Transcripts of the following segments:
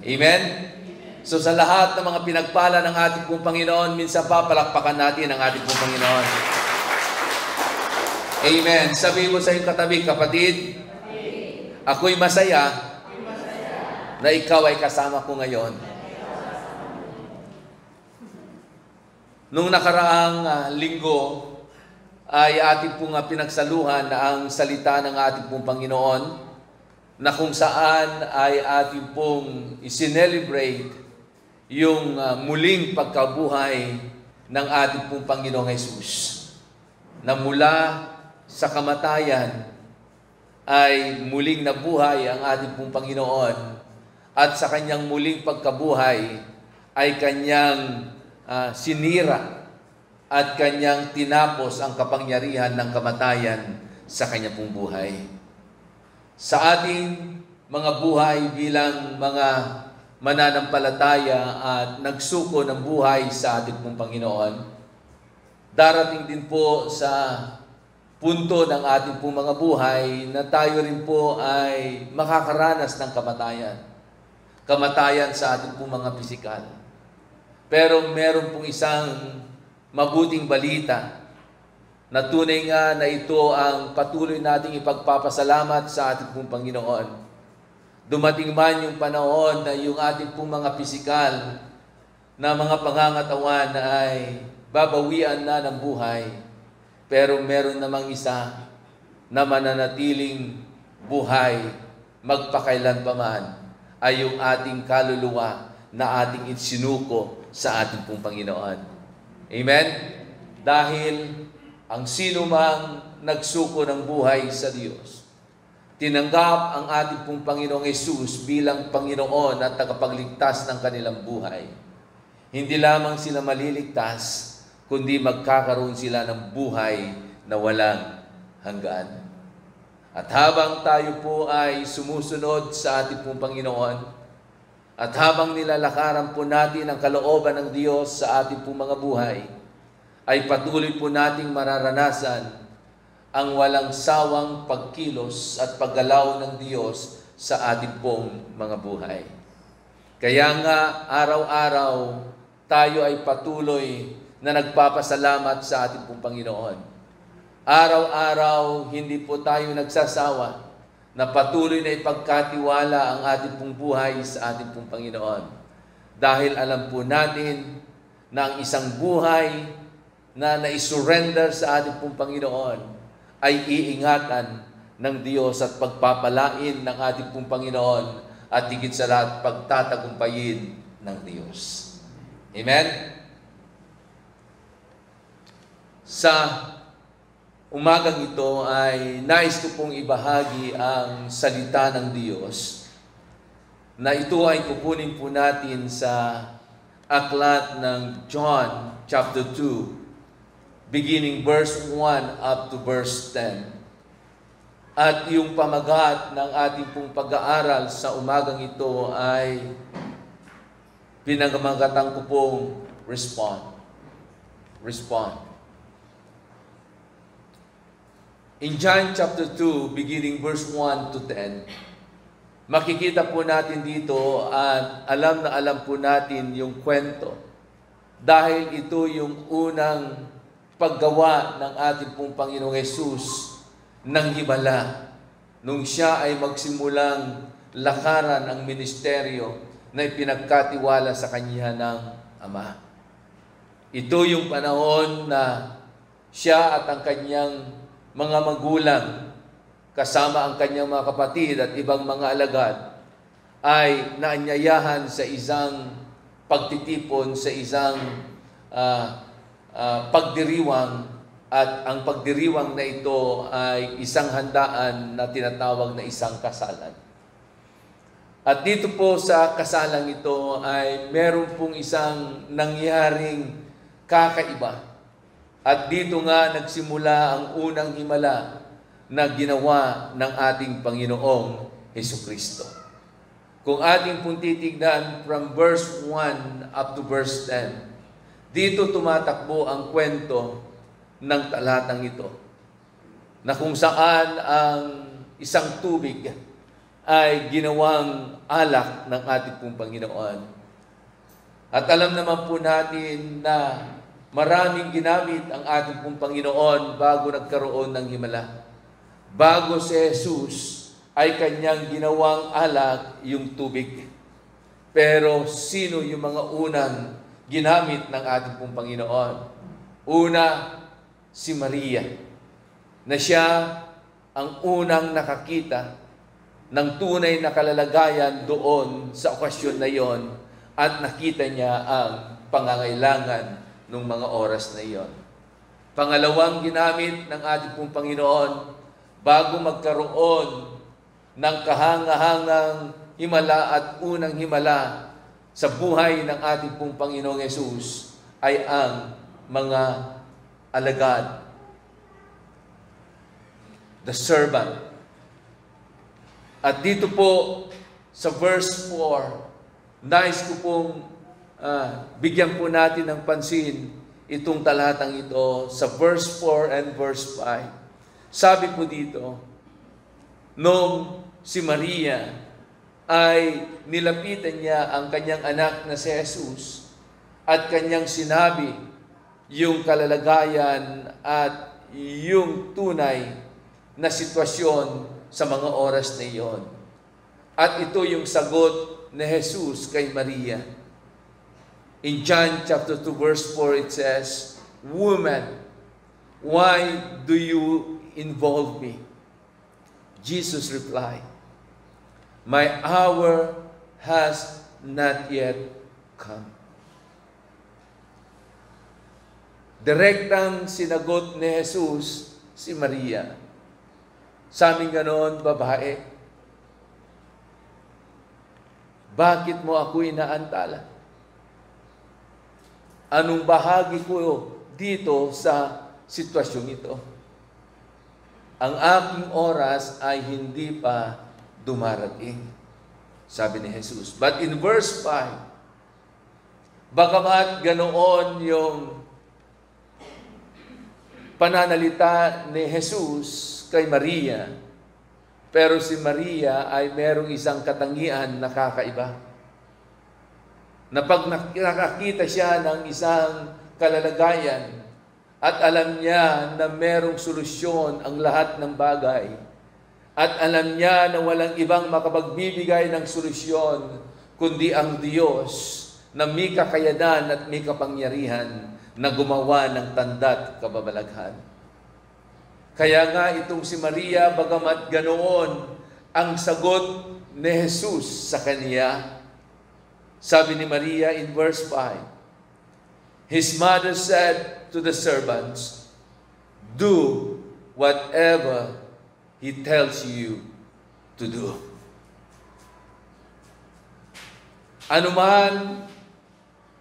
Amen? So sa lahat ng mga pinagpala ng ating pong Panginoon, minsan pa palakpakan natin ang ating pong Panginoon. Amen. Sabihin mo sa iyong katabi, kapatid, ako'y masaya na ikaw ay kasama ko ngayon. Nung nakaraang linggo ay ating pong pinagsaluhan ang salita ng ating pong Panginoon na kung saan ay ating pong isinelebrate yung muling pagkabuhay ng ating pong Panginoong Jesus, na mula sa kamatayan ay muling nabuhay ang ating pong Panginoon, at sa kanyang muling pagkabuhay ay kanyang sinira at kanyang tinapos ang kapangyarihan ng kamatayan sa kanyang pong buhay. Sa ating mga buhay bilang mga mananampalataya at nagsuko ng buhay sa ating pong Panginoon, darating din po sa punto ng ating pong mga buhay na tayo rin po ay makakaranas ng kamatayan. Kamatayan sa ating pong mga pisikal. Pero meron pong isang mabuting balita na tunay nga na ito ang patuloy nating ipagpapasalamat sa ating pong Panginoon. Dumating man yung panahon na yung ating pong mga pisikal na mga pangangatawan ay babawian na ng buhay. Pero meron namang isa na mananatiling buhay magpakailan pa man, ay yung ating kaluluwa na ating isinuko sa ating pong Panginoon. Amen? Dahil ang sino mang nagsuko ng buhay sa Diyos, tinanggap ang ating pong Panginoong Jesus bilang Panginoon at tagapagligtas ng kanilang buhay, hindi lamang sila maliligtas, kundi magkakaroon sila ng buhay na walang hanggan. At habang tayo po ay sumusunod sa ating pong Panginoon, at habang nilalakaran po natin ang kalooban ng Diyos sa ating pong mga buhay, ay patuloy po nating mararanasan ang walang sawang pagkilos at paggalaw ng Diyos sa ating pong mga buhay. Kaya nga, araw-araw, tayo ay patuloy na nagpapasalamat sa ating pong Panginoon. Araw-araw, hindi po tayo nagsasawa na patuloy na ipagkatiwala ang ating pong buhay sa ating pong Panginoon. Dahil alam po natin na ang isang buhay na naisurrender sa ating pong Panginoon ay iingatan ng Diyos at pagpapalain ng ating pong Panginoon at higit sa lahat pagtatagumpayin ng Diyos. Amen? Sa umagang ito ay nais ko pong ibahagi ang salita ng Diyos na ito ay kukunin po natin sa aklat ng John chapter 2, beginning verse 1 up to verse 10. At yung pamagat ng ating pong pag-aaral sa umagang ito ay pinagmagatan ko pong respond. Respond. In John chapter 2, beginning verse 1 to 10, makikita po natin dito at alam na alam po natin yung kwento. Dahil ito yung unang paggawa ng ating pong Panginoong Jesus ng himala nung siya ay magsimulang lakaran ang ministeryo na ipinagkatiwala sa kanya ng Ama. Ito yung panahon na siya at ang kanyang mga magulang, kasama ang kanyang mga kapatid at ibang mga alagad, ay naanyayahan sa isang pagtitipon, sa isang pagdiriwang, at ang pagdiriwang na ito ay isang handaan na tinatawag na isang kasalan. At dito po sa kasalang ito ay meron pong isang nangyaring kakaiba. At dito nga nagsimula ang unang himala na ginawa ng ating Panginoong Hesukristo. Kung ating pong titignan from verse 1 up to verse 10, dito tumatakbo ang kwento ng talatang ito, na kung saan ang isang tubig ay ginawang alak ng ating pong Panginoon. At alam naman po natin na maraming ginamit ang ating pong Panginoon bago nagkaroon ng himala. Bago si Jesus ay kanyang ginawang alak yung tubig. Pero sino yung mga unang ginamit ng ating pong Panginoon? Una, si Maria, na siya ang unang nakakita ng tunay na kalalagayan doon sa okasyon na yon at nakita niya ang pangangailangan ng mga oras na iyon. Pangalawang ginamit ng ating pong Panginoon bago magkaroon ng kahangahangang himala at unang himala sa buhay ng ating pong Panginoong Yesus ay ang mga alagad, the servant. At dito po sa verse 4, nais ko pong bigyan po natin ng pansin itong talatang ito sa verse 4 and verse 5. Sabi po dito, nung si Maria ay nilapitan niya ang kanyang anak na si Jesus at kanyang sinabi yung kalalagayan at yung tunay na sitwasyon sa mga oras na iyon. At ito yung sagot ni Jesus kay Maria. In John chapter 2 verse 4 it says, "Woman, why do you involve me?" Jesus replied, "My hour has not yet come." Direktang sinagot ni Jesus si Maria. Sabi ganon, babae, bakit mo ako inaantala? Anong bahagi ko dito sa sitwasyong ito? Ang aking oras ay hindi pa dumarating, sabi ni Jesus. But in verse 5, bagamat ganoon yung pananalita ni Jesus kay Maria, pero si Maria ay merong isang katangian na kakaiba. Na pag nakakita siya ng isang kalalagayan at alam niya na merong solusyon ang lahat ng bagay at alam niya na walang ibang makapagbibigay ng solusyon kundi ang Diyos na may kakayanan at may kapangyarihan na gumawa ng tanda't kababalaghan. Kaya nga itong si Maria, bagamat ganoon ang sagot ni Jesus sa kanya, sabi ni Maria in verse 5, his mother said to the servants, "Do whatever he tells you to do." Anuman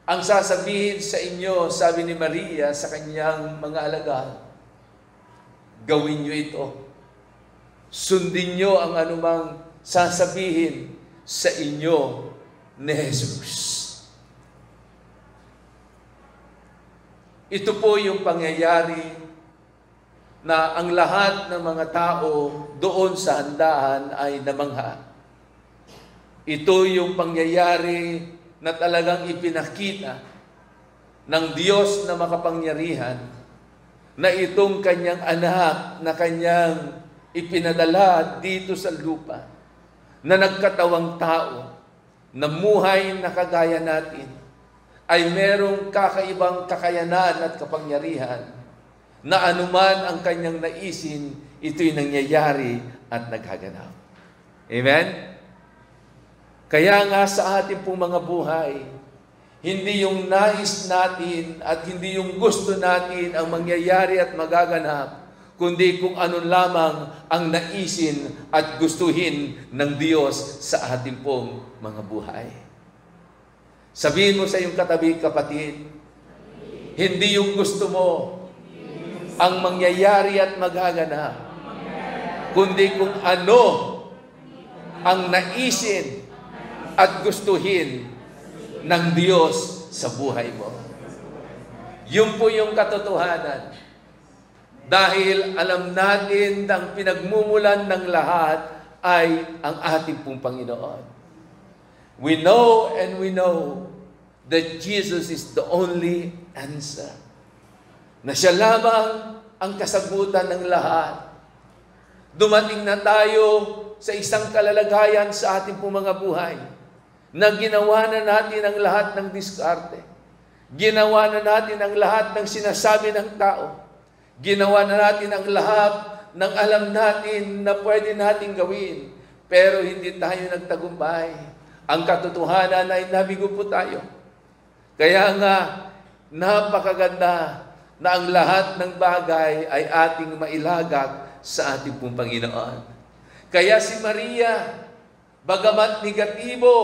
ang sasabihin sa inyo, sabi ni Maria sa kanyang mga alagad, gawin niyo ito. Sundin niyo ang anumang sasabihin sa inyo ni Jesus. Ito po yung pangyayari na ang lahat ng mga tao doon sa handaan ay namangha. Ito yung pangyayari na talagang ipinakita ng Diyos na makapangyarihan na itong kanyang anak na kanyang ipinadala dito sa lupa, na nagkatawang tao, na muhay na kagaya natin, ay merong kakaibang kakayanan at kapangyarihan na anuman ang kanyang naisin, ito'y nangyayari at naghaganap. Amen? Kaya nga sa ating pong mga buhay, hindi yung nais natin at hindi yung gusto natin ang mangyayari at magaganap, kundi kung ano lamang ang naisin at gustuhin ng Diyos sa ating pong mga buhay. Sabihin mo sa iyong katabi, kapatid, hindi yung gusto mo ang mangyayari at magaganap, kundi kung ano ang naisin at gustuhin ng Diyos sa buhay mo. Yun po yung katotohanan. Dahil alam natin ang pinagmumulan ng lahat ay ang ating pong Panginoon. We know and we know that Jesus is the only answer. Na siya lamang ang kasagutan ng lahat. Dumating na tayo sa isang kalalagayan sa ating pong mga buhay na ginawa na natin ang lahat ng diskarte. Ginawa na natin ang lahat ng sinasabi ng tao. Ginawa na natin ang lahat ng alam natin na pwede natin gawin. Pero hindi tayo nagtagumpay. Ang katotohanan ay nabigo po tayo. Kaya nga, napakaganda na ang lahat ng bagay ay ating mailagak sa ating pong Panginoon. Kaya si Maria, bagamat negatibo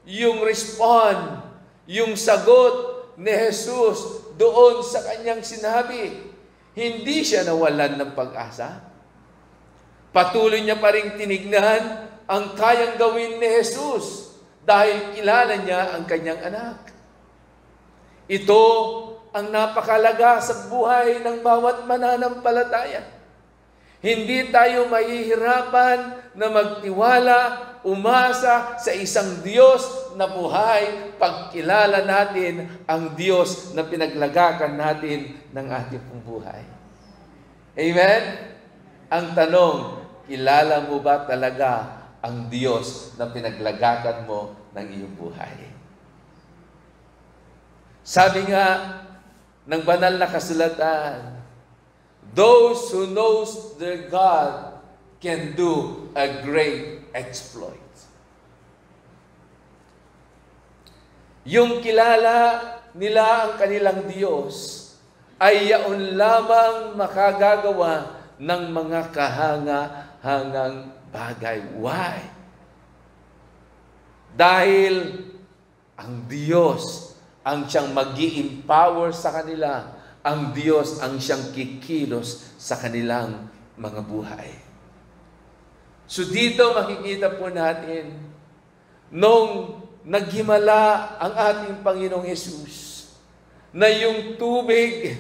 yung respond, yung sagot ni Jesus doon sa kanyang sinabi, hindi siya nawalan ng pag-asa. Patuloy niya pa rin tinignan ang kayang gawin ni Jesus dahil kilala niya ang kanyang anak. Ito ang napakalaga sa buhay ng bawat mananampalataya. Hindi tayo mahihirapan na magtiwala, umasa sa isang Diyos na buhay pagkilala natin ang Diyos na pinaglagakan natin ng ating pong buhay. Amen? Ang tanong, kilala mo ba talaga ang Diyos na pinaglagakan mo ng iyong buhay? Sabi nga ng banal na kasulatan, those who knows their God can do a great exploit. Yung kilala nila ang kanilang Diyos ay yaon lamang makagagawa ng mga kahanga-hangang bagay. Why? Dahil ang Diyos ang siyang mag-i-empower sa kanila. Ang Diyos ang siyang kikilos sa kanilang mga buhay. So dito makikita po natin, nung naghimala ang ating Panginoong Hesus, na yung tubig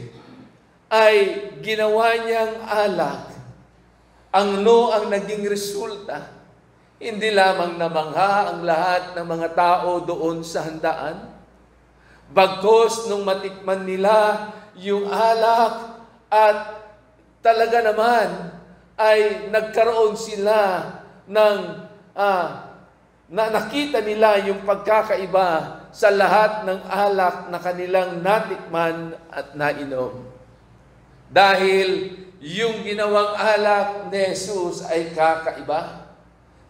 ay ginawa niyang alak, ang naging resulta, hindi lamang namangha ang lahat ng mga tao doon sa handaan, bagkos nung matikman nila yung alak at talaga naman ay nagkaroon sila ng na nakita nila yung pagkakaiba sa lahat ng alak na kanilang natikman at nainom. Dahil yung ginawang alak ni Jesus ay kakaiba,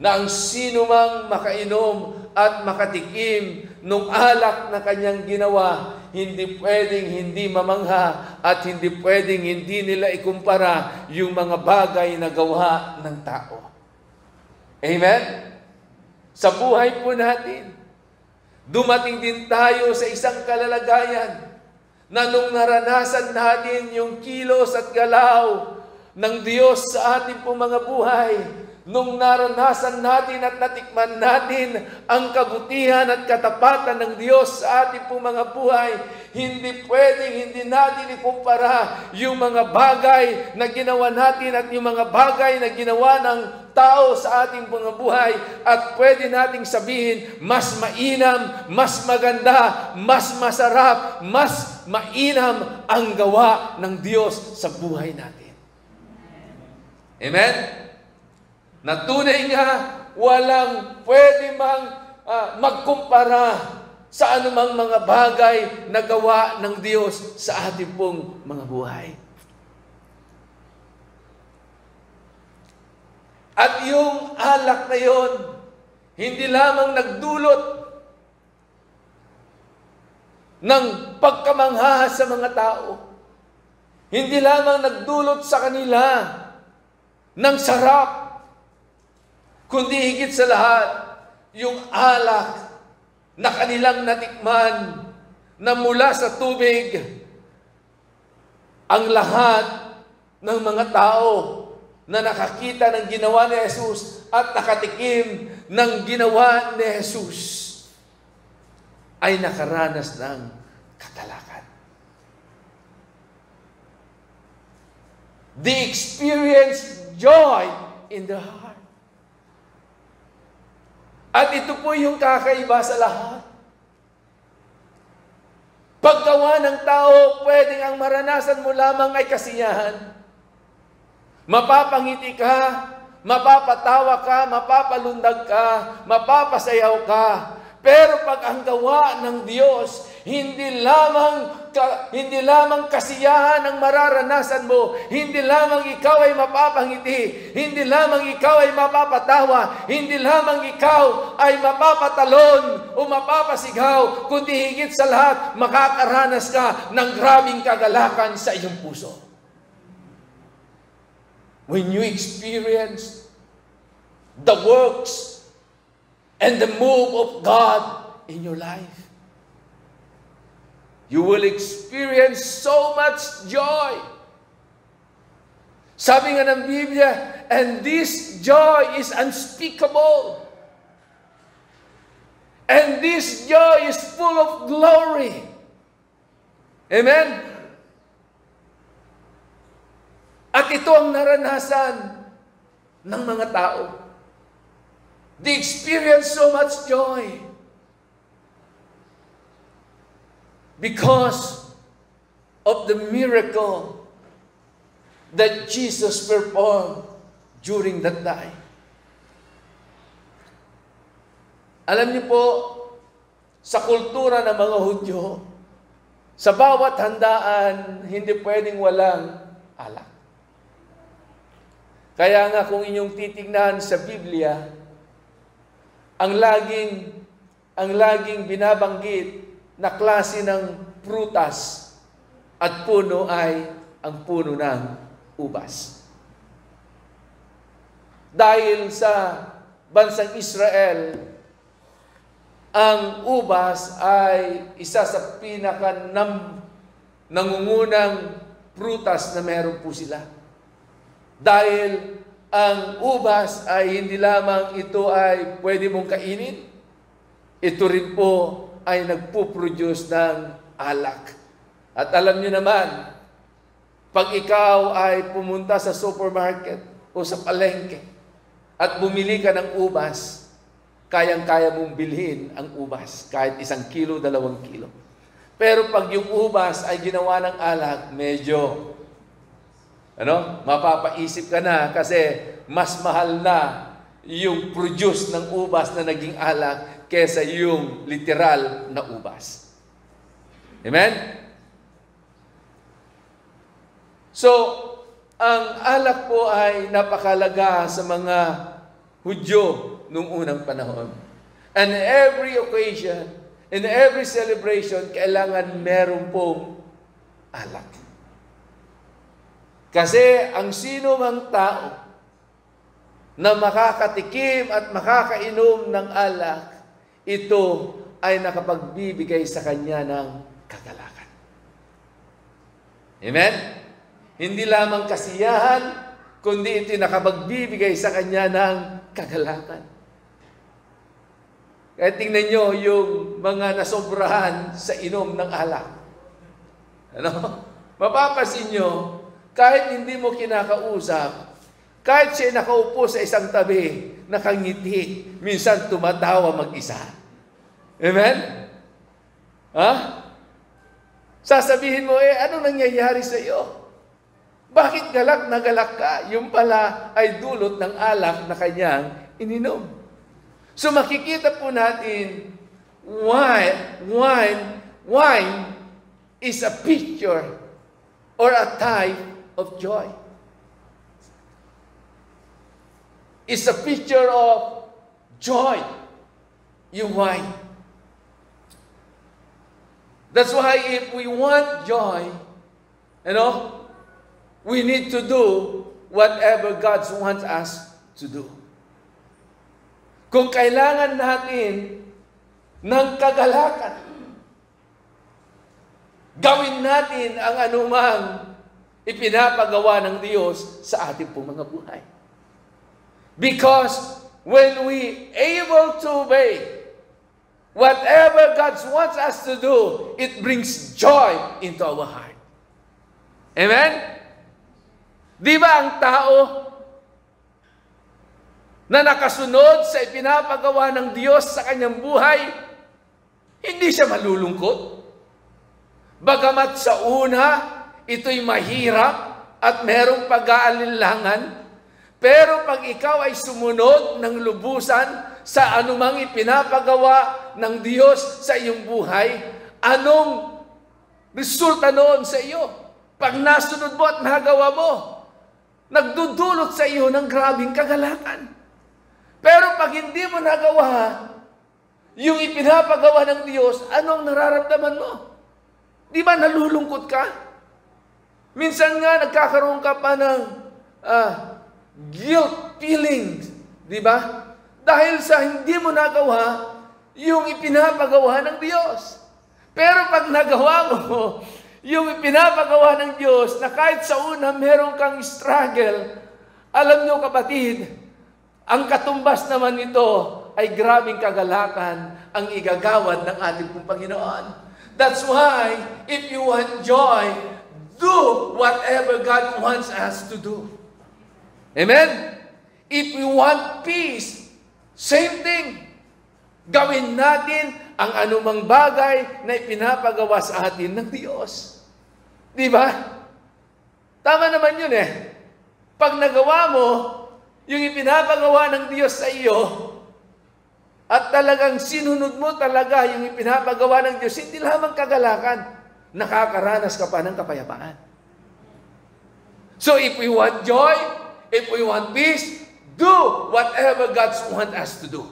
na ang sino mang makainom at makatikim nung alak na kanyang ginawa, hindi pwedeng hindi mamangha at hindi pwedeng hindi nila ikumpara yung mga bagay na gawa ng tao. Amen? Sa buhay po natin, dumating din tayo sa isang kalalagayan na nung naranasan natin yung kilos at galaw ng Diyos sa ating pong mga buhay, nung naranasan natin at natikman natin ang kabutihan at katapatan ng Diyos sa ating pong mga buhay, hindi pwedeng hindi natin ikumpara yung mga bagay na ginawa natin at yung mga bagay na ginawa ng tao sa ating mga buhay, at pwede nating sabihin, mas mainam, mas maganda, mas masarap, mas mainam ang gawa ng Diyos sa buhay natin. Amen? Na tunay nga, walang pwede magkumpara sa anumang mga bagay na gawa ng Diyos sa ating pong mga buhay. At yung alak na yon, hindi lamang nagdulot ng pagkamangha sa mga tao, hindi lamang nagdulot sa kanila ng sarap, kundi higit sa lahat, yung alak na kanilang natikman na mula sa tubig, ang lahat ng mga tao na nakakita ng ginawa ni Jesus at nakatikim ng ginawa ni Jesus ay nakaranas ng katalakan. They experienced joy in their heart. At ito po yung kakaiba sa lahat. Paggawa ng tao, pwedeng ang maranasan mo lamang ay kasiyahan. Mapapangiti ka, mapapatawa ka, mapapalundag ka, mapapasayaw ka. Pero pag ang gawa ng Diyos, hindi lamang kasiyahan ang mararanasan mo, hindi lamang ikaw ay mapapangiti, hindi lamang ikaw ay mapapatawa, hindi lamang ikaw ay mapapatalon o mapapasigaw, kundi higit sa lahat, makakaranas ka ng grabing kagalakan sa iyong puso. When you experience the works and the move of God in your life, you will experience so much joy. Sabi nga ng Biblia, and this joy is unspeakable. And this joy is full of glory. Amen? At ito ang naranasan ng mga tao. They experience so much joy because of the miracle that Jesus performed during that time. Alam niyo po, sa kultura ng mga Hudyo, sa bawat handaan, hindi pwedeng walang alak. Kaya nga kung inyong titignan sa Biblia, ang laging binabanggit na klase ng prutas at puno ay ang puno ng ubas. Dahil sa bansang Israel, ang ubas ay isa sa nangungunang prutas na meron po sila. Dahil ang ubas ay hindi lamang ito ay pwede mong kainin, ito rin po ay nagpo-produce ng alak. At alam niyo naman, pag ikaw ay pumunta sa supermarket o sa palengke at bumili ka ng ubas, kayang-kaya mong bilhin ang ubas, kahit 1 kilo, 2 kilo. Pero pag yung ubas ay ginawa ng alak, medyo mapapaisip ka na kasi mas mahal na yung produce ng ubas na naging alak kesa yung literal na ubas. Amen? So, ang alak po ay napakalaga sa mga Hudyo noong unang panahon. And every occasion, in every celebration, kailangan meron pong alak. Kasi ang sino mang tao na makakatikim at makakainom ng alak, ito ay nakapagbibigay sa kanya ng kagalakan. Amen? Hindi lamang kasiyahan, kundi ito nakapagbibigay sa kanya ng kagalakan. Kaya tingnan nyo yung mga nasobrahan sa inom ng alak. Mapapasin nyo, kahit hindi mo kinakausap, kahit siya nakaupo sa isang tabi, nakangiti, minsan tumatawa mag-isa. Amen? Sasabihin mo, anong nangyayari sa iyo? Bakit galak na galak ka? Yung pala ay dulot ng alak na kanyang ininom. So makikita po natin, wine is a picture or a type of joy. It's a picture of joy, yung wine. That's why if we want joy, we need to do whatever God wants us to do. Kung kailangan natin ng kagalakan, gawin natin ang anumang ipinapagawa ng Diyos sa ating pong mga buhay. Because when we able to obey whatever God wants us to do, it brings joy into our heart. Amen? Di ba ang tao na nakasunod sa ipinapagawa ng Diyos sa kanyang buhay, hindi siya malulungkot. Bagamat sa una, ito'y mahirap at merong pag-aalinlangan, pero pag ikaw ay sumunod ng lubusan sa anumang ipinapagawa ng Diyos sa iyong buhay, anong resulta noon sa iyo? Pag nasunod mo at nagawa mo, nagdudulot sa iyo ng grabing kagalakan. Pero pag hindi mo nagawa yung ipinapagawa ng Diyos, anong nararamdaman mo? Di ba nalulungkot ka? Minsan nga nagkakaroon ka pa ng guilt feelings, di ba? Dahil sa hindi mo nagawa yung ipinapagawa ng Diyos. Pero pag nagawa mo yung ipinapagawa ng Diyos, na kahit sa una meron kang struggle, alam nyo kapatid, ang katumbas naman nito ay grabing kagalakan ang igagawad ng ating pong Panginoon. That's why, if you want joy, do whatever God wants us to do. Amen? If we want peace, same thing. Gawin natin ang anumang bagay na ipinapagawa sa atin ng Diyos. Di ba? Tama naman yun eh. Pag nagawa mo, yung ipinapagawa ng Diyos sa iyo, at talagang sinunod mo talaga yung ipinapagawa ng Diyos, hindi lamang kagalakan, nakakaranas ka pa ng kapayapaan. So if we want joy, if we want peace, do whatever God wants us to do.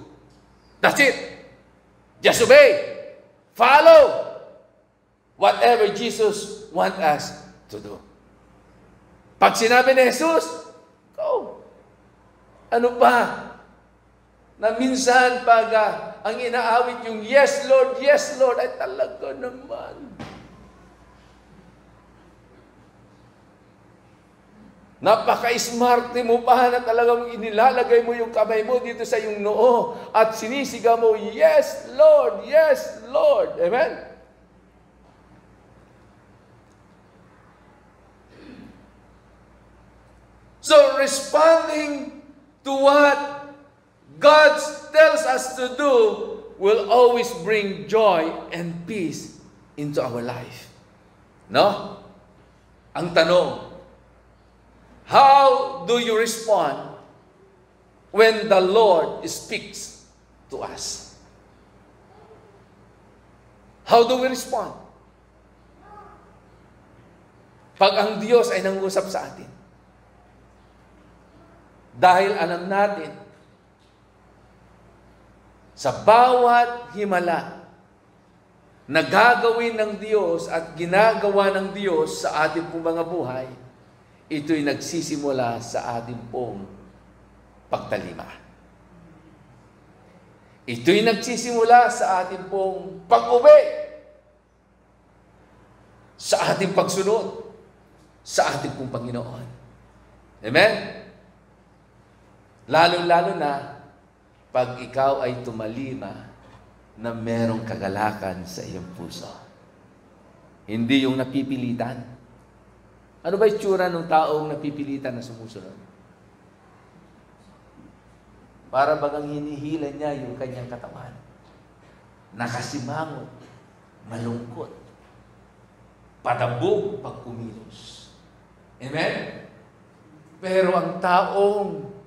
That's it. Just obey. Follow whatever Jesus wants us to do. Pag sinabi ni Jesus, go. Ano pa? Na minsan pag ang inaawit yung yes Lord, ay talaga naman. Napaka-smarte mo pa na talagang inilalagay mo yung kamay mo dito sa iyong noo at sinisigaw mo, yes Lord. Amen? So responding to what God tells us to do will always bring joy and peace into our life. No? Ang tanong, how do you respond when the Lord speaks to us? How do we respond? Pag ang Diyos ay nangusap sa atin, dahil alam natin, sa bawat himala na gagawin ng Diyos at ginagawa ng Diyos sa ating pong mga buhay, ito'y nagsisimula sa ating pong pagtalima. Ito'y nagsisimula sa ating pong pag-obey, sa ating pagsunod, sa ating pong Panginoon. Amen? Lalo-lalo na pag ikaw ay tumalima na merong kagalakan sa iyong puso. Hindi yung napipilitan. Ano ba itsura ng taong napipilitan na sumusunod? Para bagang hinihila niya yung kanyang katawan. Nakasimangot, malungkot, padabog pag kumilos. Amen? Pero ang taong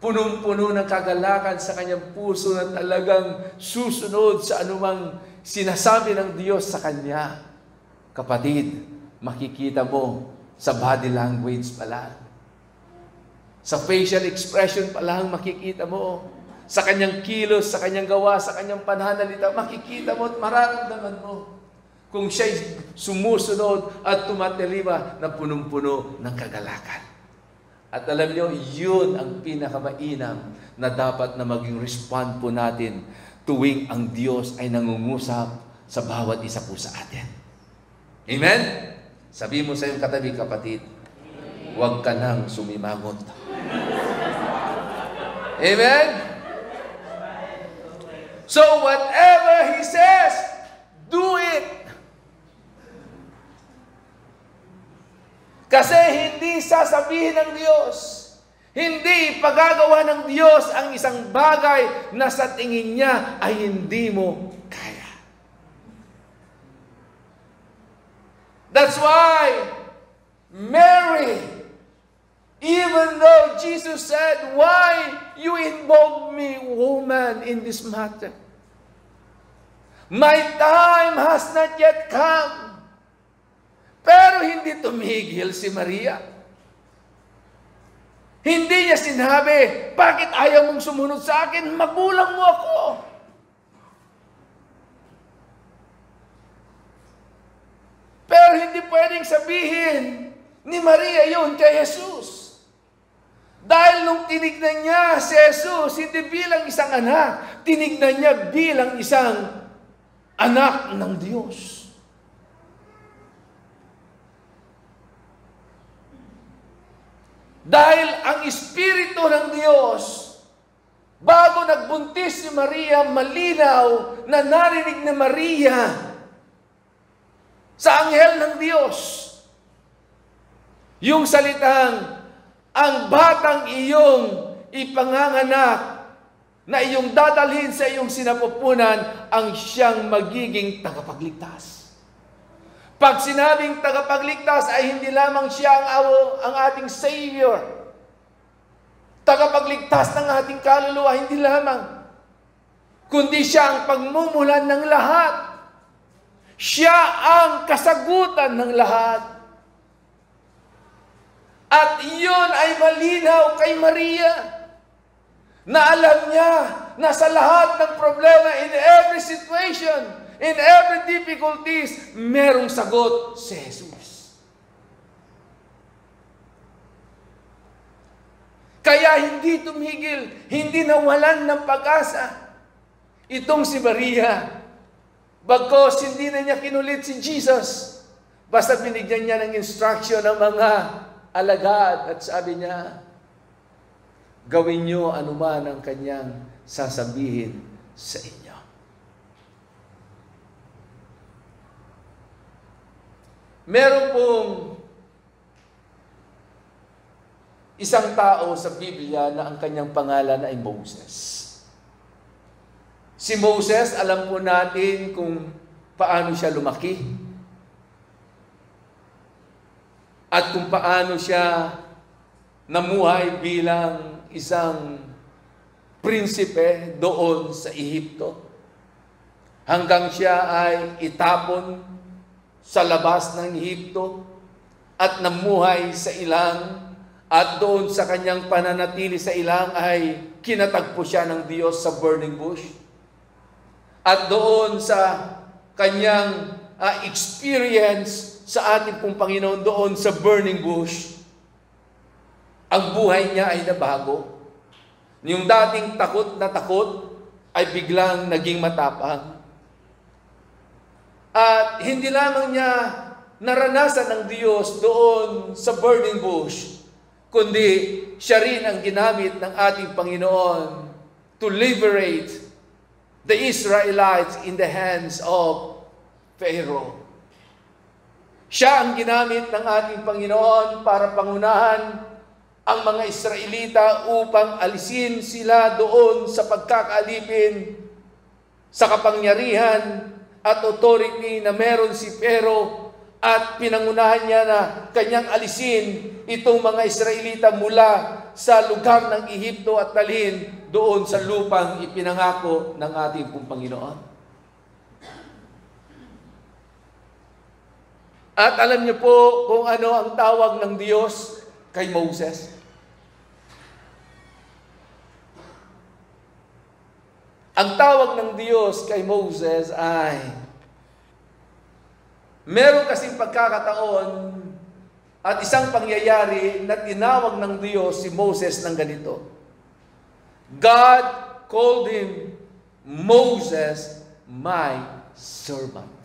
punong-puno ng kagalakan sa kanyang puso na talagang susunod sa anumang sinasabi ng Diyos sa kanya, kapatid, makikita mo sa body language pa lang. Sa facial expression pa lang makikita mo. Sa kanyang kilos, sa kanyang gawa, sa kanyang pananalita, makikita mo at mararamdaman mo kung siya'y sumusunod at tumatalima na punong-puno ng kagalakan. At alam niyo, yun ang pinakamainam na dapat na maging respond po natin tuwing ang Diyos ay nangungusap sa bawat isa po sa atin. Amen? Sabi mo sa iyong katabi, kapatid, huwag ka nang sumimangot. Amen? So whatever He says, do it. Kasi hindi sasabihin ng Diyos, Hindi pagagawa ng Diyos ang isang bagay na sa tingin niya ay hindi mo kaya. That's why Mary, even though Jesus said, "Why you involve me, woman, in this matter? My time has not yet come." Pero hindi tumigil si Maria. Hindi niya sinabi, "Bakit ayaw mong sumunod sa akin? Magulang mo ako." Pero hindi pwedeng sabihin ni Maria yun kay Jesus. Dahil nung tinignan niya si Jesus, hindi bilang isang anak, tinignan niya bilang isang anak ng Diyos. Dahil ang Espiritu ng Diyos, bago nagbuntis si Maria, malinaw na narinig ni Maria sa anghel ng Diyos yung salitang, "Ang batang iyong ipanganganak na iyong dadalhin sa iyong sinapupunan ang siyang magiging tagapagligtas." Pag sinabing tagapagligtas ay hindi lamang siya ang ating Savior. Tagapagligtas ng ating kaluluwa, hindi lamang. Kundi siya ang pagmumulan ng lahat. Siya ang kasagutan ng lahat. At iyon ay malinaw kay Maria na alam niya na sa lahat ng problema, in every situation, in every difficulties, merong sagot si Jesus. Kaya hindi tumigil, hindi nawalan ng pag-asa itong si Maria. Bagkos hindi na niya kinulit si Jesus, basta binigyan niya ng instruction ng mga alagad at sabi niya, "Gawin niyo anuman ang kanyang sasabihin sa inyo." Meron pong isang tao sa Biblia na ang kanyang pangalan ay Moses. Si Moses, alam po natin kung paano siya lumaki at kung paano siya namuhay bilang isang prinsipe doon sa Ehipto. Hanggang siya ay itapon sa labas ng Ehipto at namuhay sa ilang, at doon sa kanyang pananatili sa ilang ay kinatagpo siya ng Diyos sa burning bush. At doon sa kanyang experience sa ating pong Panginoon doon sa burning bush, ang buhay niya ay nabago. Yung dating takot na takot ay biglang naging matapang. At hindi lamang niya naranasan ng Diyos doon sa burning bush, kundi siya rin ang ginamit ng ating Panginoon to liberate the Israelites in the hands of Pharaoh. Siya ang ginamit ng ating Panginoon para pangunahan ang mga Israelita upang alisin sila doon sa pagkakaalipin sa kapangyarihan at authority na meron si Pharaoh, at pinangunahan niya na kanyang alisin itong mga Israelita mula sa lugar ng Ehipto at dalhin doon sa lupang ipinangako ng ating pong Panginoon. At alam niyo po kung ano ang tawag ng Diyos kay Moses? Ang tawag ng Diyos kay Moses ay, meron kasing pagkakataon at isang pangyayari na tinawag ng Diyos si Moses ng ganito. God called him Moses, my servant.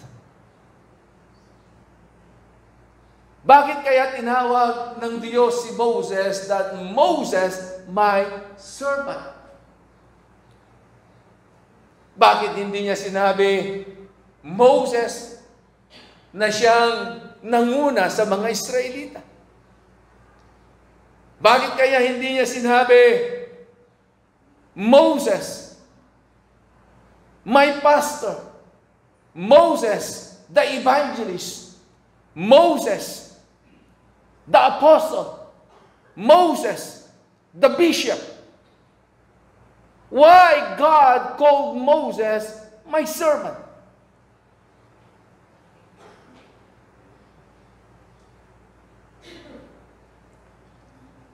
Bakit kaya tinawag ng Diyos si Moses that Moses, my servant? Bakit hindi niya sinabi, Moses, na siyang nanguna sa mga Israelita? Bakit kaya hindi niya sinabi, Moses, my pastor, Moses, the evangelist, Moses, the apostle, Moses, the bishop. Why God called Moses my servant?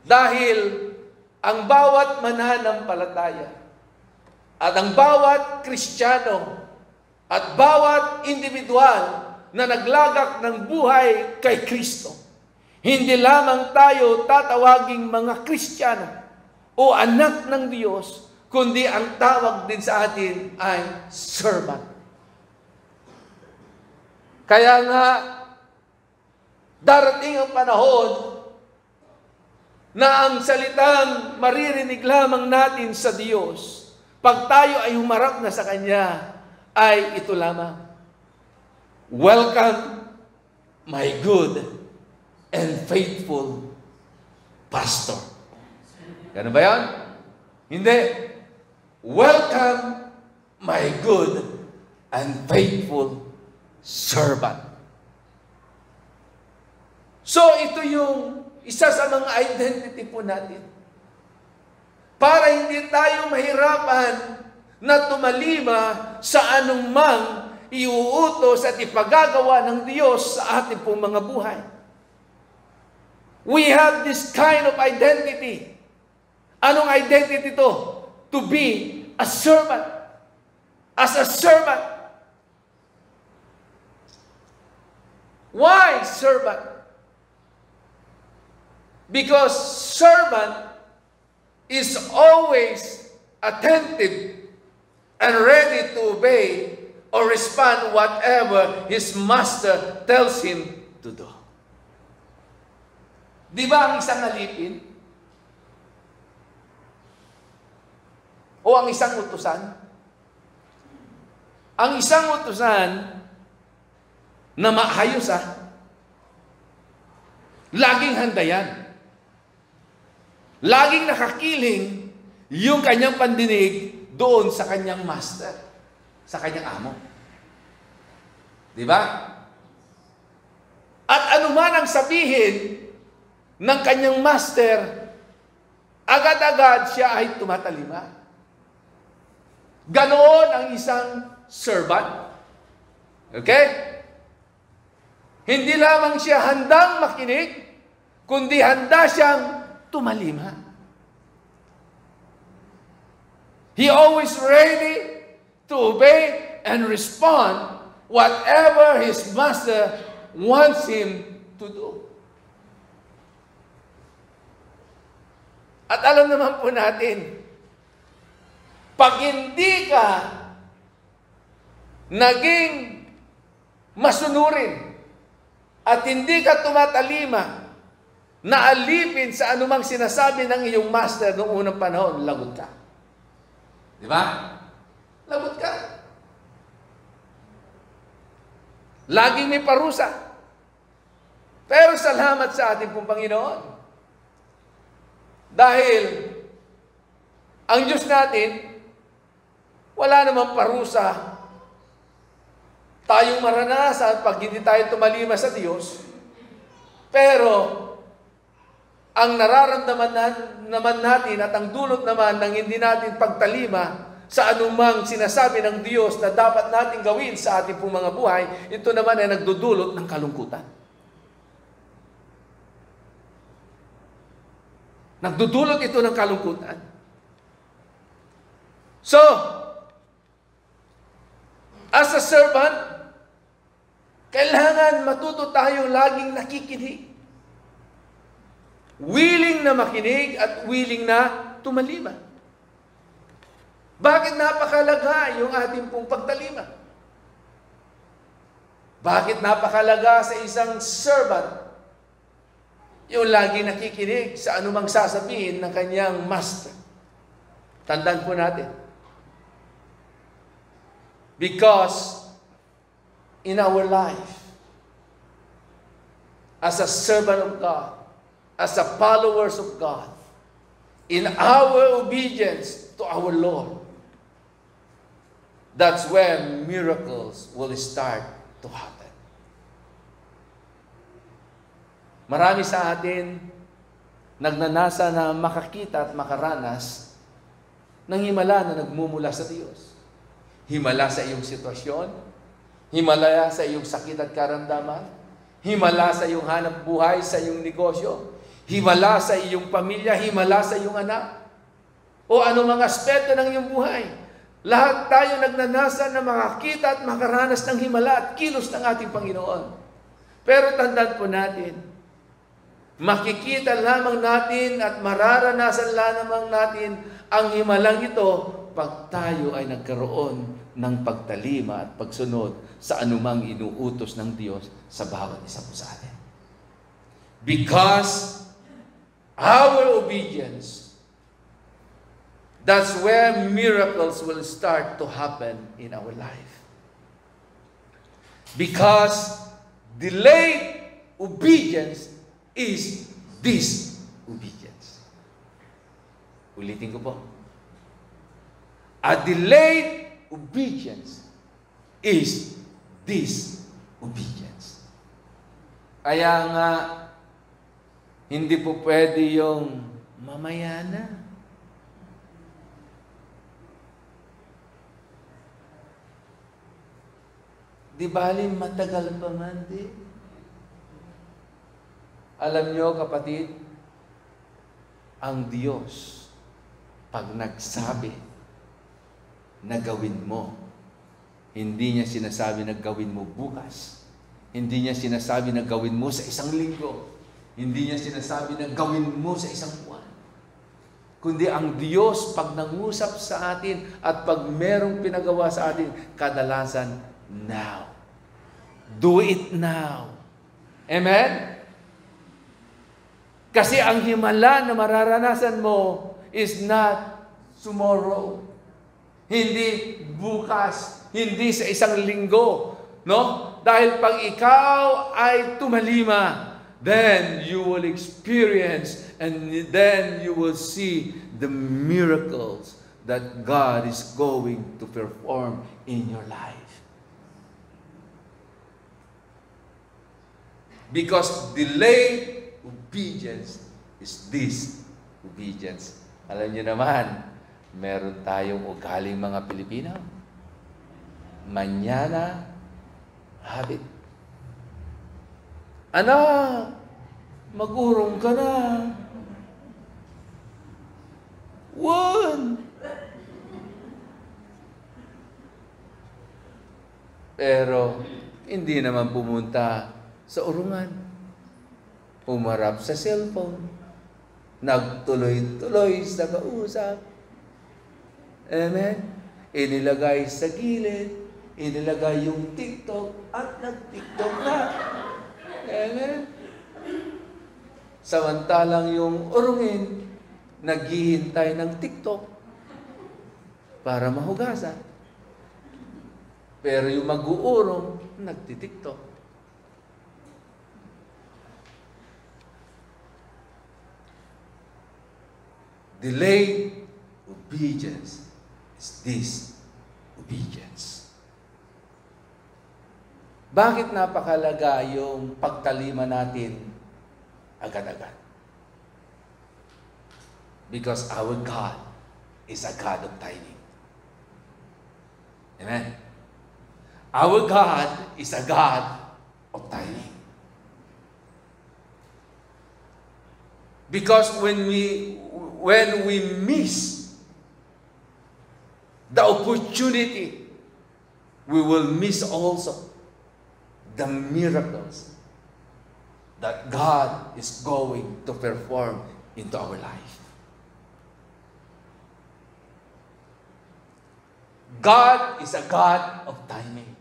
Dahil ang bawat mananampalataya at ang bawat Kristiyano at bawat individual na naglagak ng buhay kay Kristo, hindi lamang tayo tatawaging mga Kristiyano o anak ng Diyos, kundi ang tawag din sa atin ay servant. Kaya nga, darating ang panahon na ang salitang maririnig lamang natin sa Diyos, pag tayo ay humarap na sa Kanya, ay ito lamang. Welcome, my good and faithful pastor. Ganun ba yan? Hindi. Welcome, my good and faithful servant. So, ito yung isa sa mga identity po natin. Para hindi tayo mahirapan na tumalima sa anumang iuutos at ipagagawa ng Diyos sa ating pong mga buhay. We have this kind of identity. Anong identity to? To be a servant. As a servant. Why servant? Because servant is always attentive and ready to obey or respond whatever his master tells him to do. Di ba ang isang alipin? O ang isang utusan? Ang isang utusan na maayos laging handa yan. Laging nakakiling yung kanyang pandinig doon sa kanyang master, sa kanyang amo. Di ba? At anuman ang sabihin ng kanyang master, agad-agad siya ay tumatalima. Ganoon ang isang servant. Okay? Hindi lamang siya handang makinig, kundi handa siyang tumalima. He always ready to obey and respond whatever his master wants him to do. At alam naman po natin, pag hindi ka naging masunurin at hindi ka tumatalima na alipin sa anumang sinasabi ng iyong master noong unang panahon, lagot ka. Di ba? Lagot ka. Laging may parusa. Pero salamat sa ating pong Panginoon. Dahil ang Diyos natin, wala namang parusa tayong maranasan pag hindi tayo tumalima sa Diyos. Pero ang nararamdaman naman natin at ang dulot naman ng hindi natin pagtalima sa anumang sinasabi ng Diyos na dapat natin gawin sa ating pong mga buhay, ito naman ay nagdudulot ng kalungkutan. Nagdudulot ito ng kalungkutan. So, as a servant, kailangan matuto tayong laging nakikinig. Willing na makinig at willing na tumalima. Bakit napakalaga yung ating pong pagtalima? Bakit napakalaga sa isang servant yung lagi nakikinig sa anumang sasabihin ng kanyang master? Tandaan po natin. Because in our life, as a servant of God, as a followers of God, in our obedience to our Lord, that's where miracles will start to happen. Marami sa atin nagnanasa na makakita at makaranas ng himala na nagmumula sa Diyos. Himala sa iyong sitwasyon, himala sa iyong sakit at karamdaman, himala sa iyong hanap buhay, sa iyong negosyo, himala sa iyong pamilya, himala sa iyong anak, o anumang aspeto ng iyong buhay. Lahat tayo nagnanasa na makakita at makaranas ng himala at kilos ng ating Panginoon. Pero tandaan po natin, makikita lamang natin at mararanasan lamang natin ang himalang ito pag tayo ay nagkaroon ng pagtalima at pagsunod sa anumang inuutos ng Diyos sa bawat isa po sa atin. Because our obedience, that's where miracles will start to happen in our life. Because delayed obedience is disobedience. Ulitin ko po. A delayed obedience is disobedience. Kaya nga, hindi po pwede yung mamaya na. Di bali matagal pa man di. Alam nyo kapatid, ang Diyos, pag nagsabi na gawin mo, hindi niya sinasabi na gawin mo bukas. Hindi niya sinasabi na gawin mo sa isang linggo. Hindi niya sinasabi na gawin mo sa isang buwan. Kundi ang Diyos, pag nangusap sa atin at pag merong pinagawa sa atin, kadalasan, now. Do it now. Amen? Kasi ang himala na mararanasan mo is not tomorrow. Hindi bukas. Hindi sa isang linggo. No? Dahil pag ikaw ay tumalima, then you will experience and then you will see the miracles that God is going to perform in your life. Because delayed obedience is disobedience. Alam niyo naman, meron tayong ugaling mga Pilipino. Mañana, habit. Anak, mag-urong ka na. One. Pero, hindi naman pumunta sa urungan. Umarap sa cellphone. Nagtuloy-tuloy sa kausap. Amen? Inilagay sa gilid. Inilagay yung TikTok at nag-TikTok na. Amen? Samantalang yung urungin, naghihintay ng TikTok para mahugasan. Pero yung mag-uurong, nagti-TikTok. Delayed obedience is disobedience. Bakit napakalaga yung pagtalima natin agad-agad? Because our God is a God of timing. Amen? Our God is a God of timing. Because when we miss the opportunity, we will miss also the miracles that God is going to perform into our life. God is a God of timing.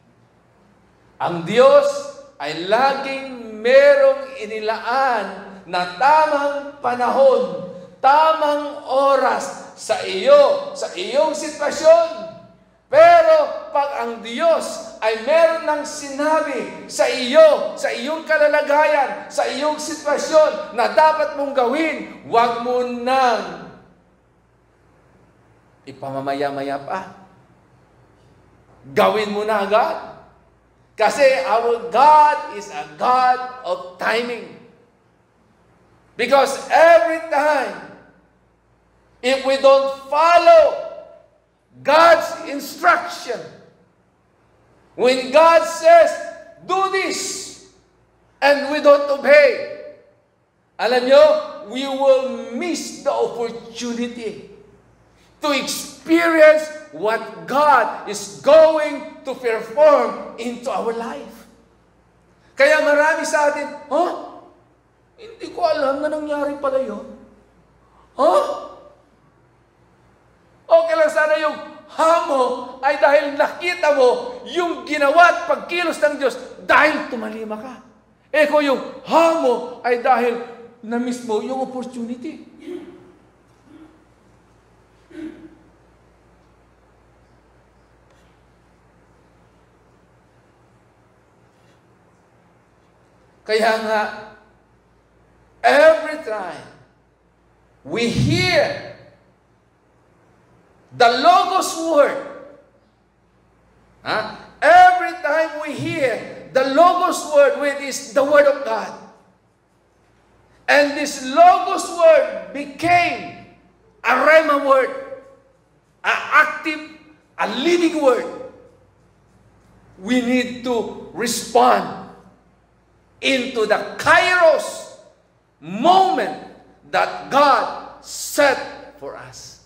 Ang Diyos ay laging merong inilaan na tamang panahon, tamang oras sa iyo, sa iyong sitwasyon. Pero pag ang Diyos ay meron ng sinabi sa iyo, sa iyong kalalagayan, sa iyong sitwasyon na dapat mong gawin, huwag mo nang ipamamaya-maya pa. Gawin mo na agad. Kasi our God is a God of timing. Because every time, if we don't follow God's instruction, when God says, do this, and we don't obey, alam nyo, we will miss the opportunity to experience what God is going to perform into our life. Kaya marami sa atin, hindi ko alam na nangyari pala yun. Okay lang sana yung hamo ay dahil nakita mo yung ginawa at pagkilos ng Diyos dahil tumalima ka. Kung yung hamo ay dahil na-miss mo yung opportunity. Kaya nga, every time we hear the Logos Word, every time we hear the Logos Word, which is the Word of God, and this Logos Word became a Rhema Word, an active, a living Word, we need to respond into the Kairos moment that God set for us.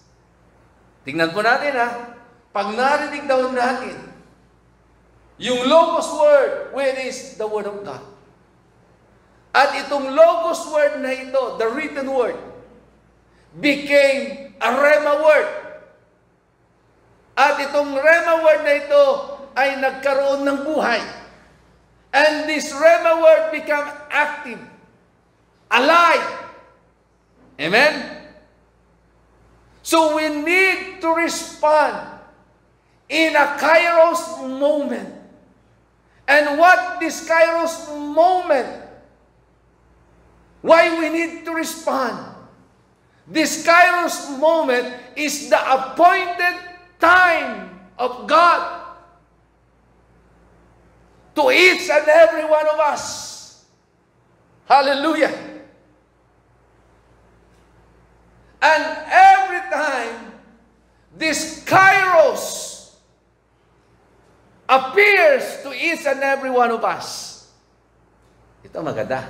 Tingnan po natin pag narinig daw natin yung Logos Word, which is the Word of God. At itong Logos Word na ito, the written Word, became a Rhema Word. At itong Rhema Word na ito ay nagkaroon ng buhay. And this Rhema Word become active, alive. Amen? So we need to respond in a Kairos moment. And what this Kairos moment, why we need to respond? This Kairos moment is the appointed time of God to each and every one of us. Hallelujah. And every time this Kairos appears to each and every one of us, ito maganda.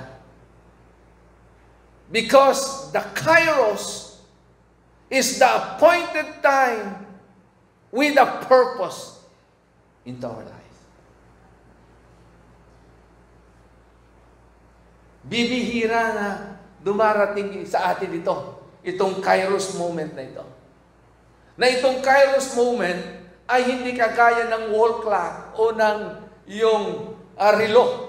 Because the Kairos is the appointed time with a purpose into our life. Bibihira na dumarating sa atin itong Kairos moment na ito. Na itong Kairos moment ay hindi kagaya ng wall clock o ng yung relo.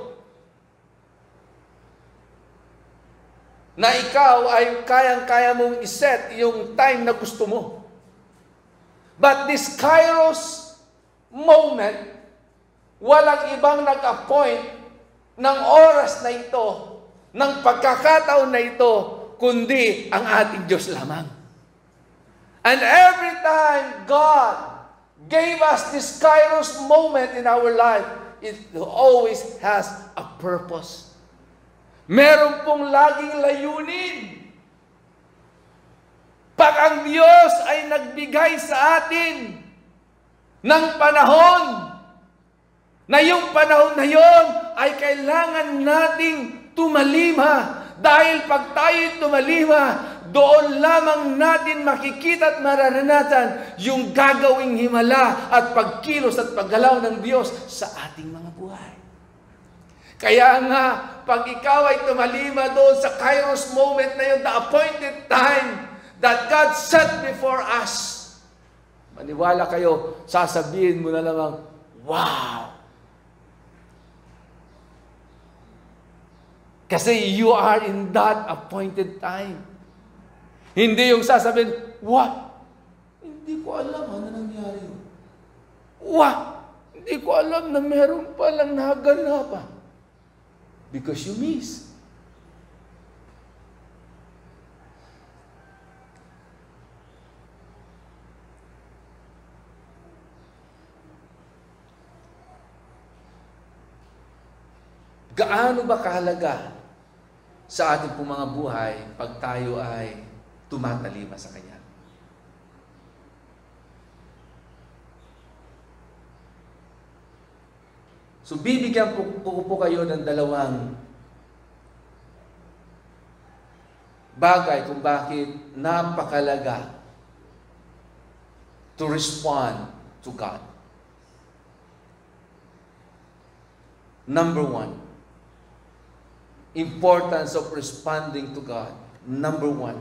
Na ikaw ay kayang-kaya mong iset yung time na gusto mo. But this Kairos moment, walang ibang nag-appoint ng oras na ito, ng pagkakataon na ito, kundi ang ating Diyos lamang. And every time God gave us this Kairos moment in our life, it always has a purpose. Meron pong laging layunin. Pag ang Diyos ay nagbigay sa atin ng panahon, na yung panahon na yon ay kailangan nating tumalima. Dahil pag tayo tumalima, doon lamang natin makikita at mararanasan yung gagawing himala at pagkilos at paggalaw ng Diyos sa ating mga buhay. Kaya nga, pag ikaw ay tumalima doon sa Kairos moment na yun, the appointed time that God set before us, maniwala kayo, sasabihin mo na lamang, wow! Kasi you are in that appointed time. Hindi yung sasabihin, what? Hindi ko alam ano nangyari yun. What? Di ko alam na meron palang naganap. Because you miss. Gaano ba kahalaga sa ating pong mga buhay pag tayo ay tumatalima sa Kanya? So bibigyan po kayo ng dalawang bagay kung bakit napakalaga to respond to God. Number one, importance of responding to God. Number one,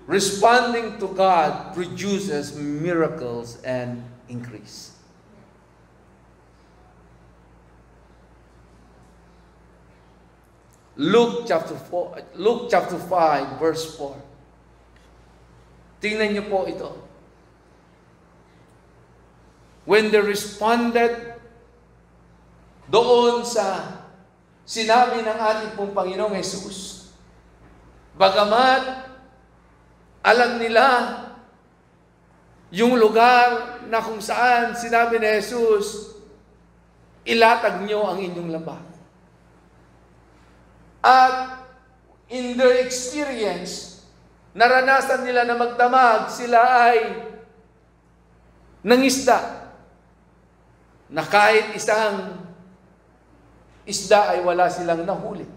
responding to God produces miracles and increase. Luke chapter 5, verse 4. Tingnan niyo po ito. When they responded doon sa sinabi ng ating pong Panginoong Jesus, bagamat alam nila yung lugar na kung saan sinabi ni Jesus, ilatag niyo ang inyong lambat. At in their experience, naranasan nila na magdamag, sila ay nangisda, na kahit isang isda ay wala silang nahuli.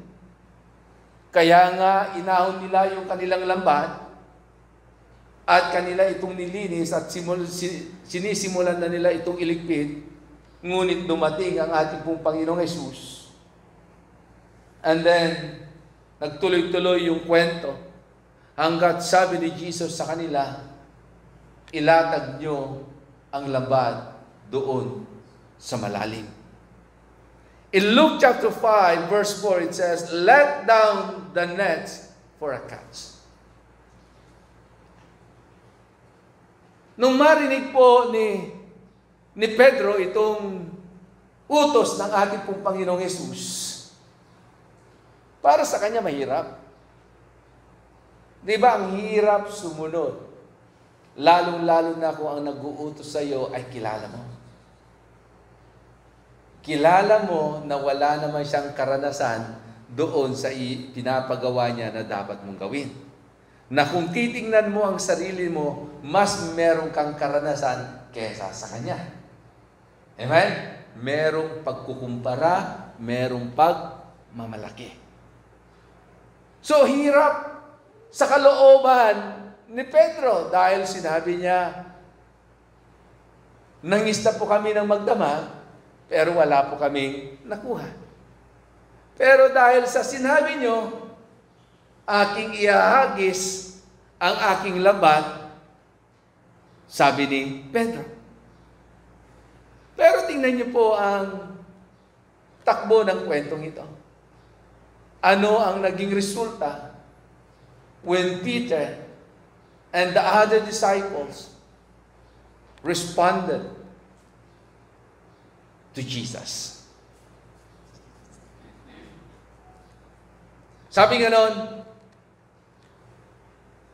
Kaya nga inahon nila yung kanilang lambat at kanila itong nilinis at sinisimulan na nila itong iligpit. Ngunit dumating ang ating pong Panginoong Jesus. And then, nagtuloy-tuloy yung kwento hanggat sabi ni Jesus sa kanila, ilatag nyo ang lambat doon sa malalim. In Luke chapter 5, verse 4, it says, let down the nets for a catch. Nung marinig po ni Pedro itong utos ng ating pong Panginoong Jesus, para sa kanya mahirap. Di ba ang hirap sumunod? Lalong-lalo na kung ang nag-uutos sa iyo ay kilala mo. Kilala mo na wala naman siyang karanasan doon sa pinapagawa niya na dapat mong gawin. Na kung titingnan mo ang sarili mo, mas meron kang karanasan kesa sa kanya. Amen? Merong pagkukumpara, merong pagmamalaki. So, hirap sa kalooban ni Pedro dahil sinabi niya, nangista po kami ng magdamag, pero wala po kaming nakuha. Pero dahil sa sinabi nyo, aking iahagis ang aking lambat, sabi ni Pedro. Pero tingnan niyo po ang takbo ng kwentong ito. Ano ang naging resulta when Peter and the other disciples responded to Jesus? Sabi nga nun,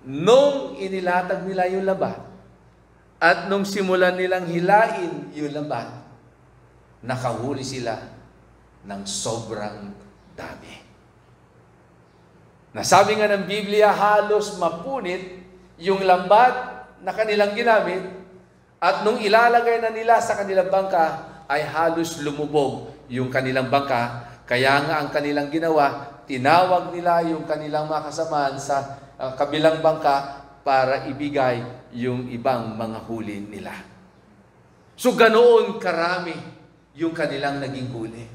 nung inilatag nila yung lambat at nung simulan nilang hilain yung lambat, nakahuli sila ng sobrang dami. Nasabi nga ng Biblia, halos mapunit yung lambat na kanilang ginamit at nung ilalagay na nila sa kanilang bangka, ay halos lumubog yung kanilang bangka. Kaya nga ang kanilang ginawa, tinawag nila yung kanilang mga kasamaan sa kabilang bangka para ibigay yung ibang mga huli nila. So ganoon karami yung kanilang naging huli.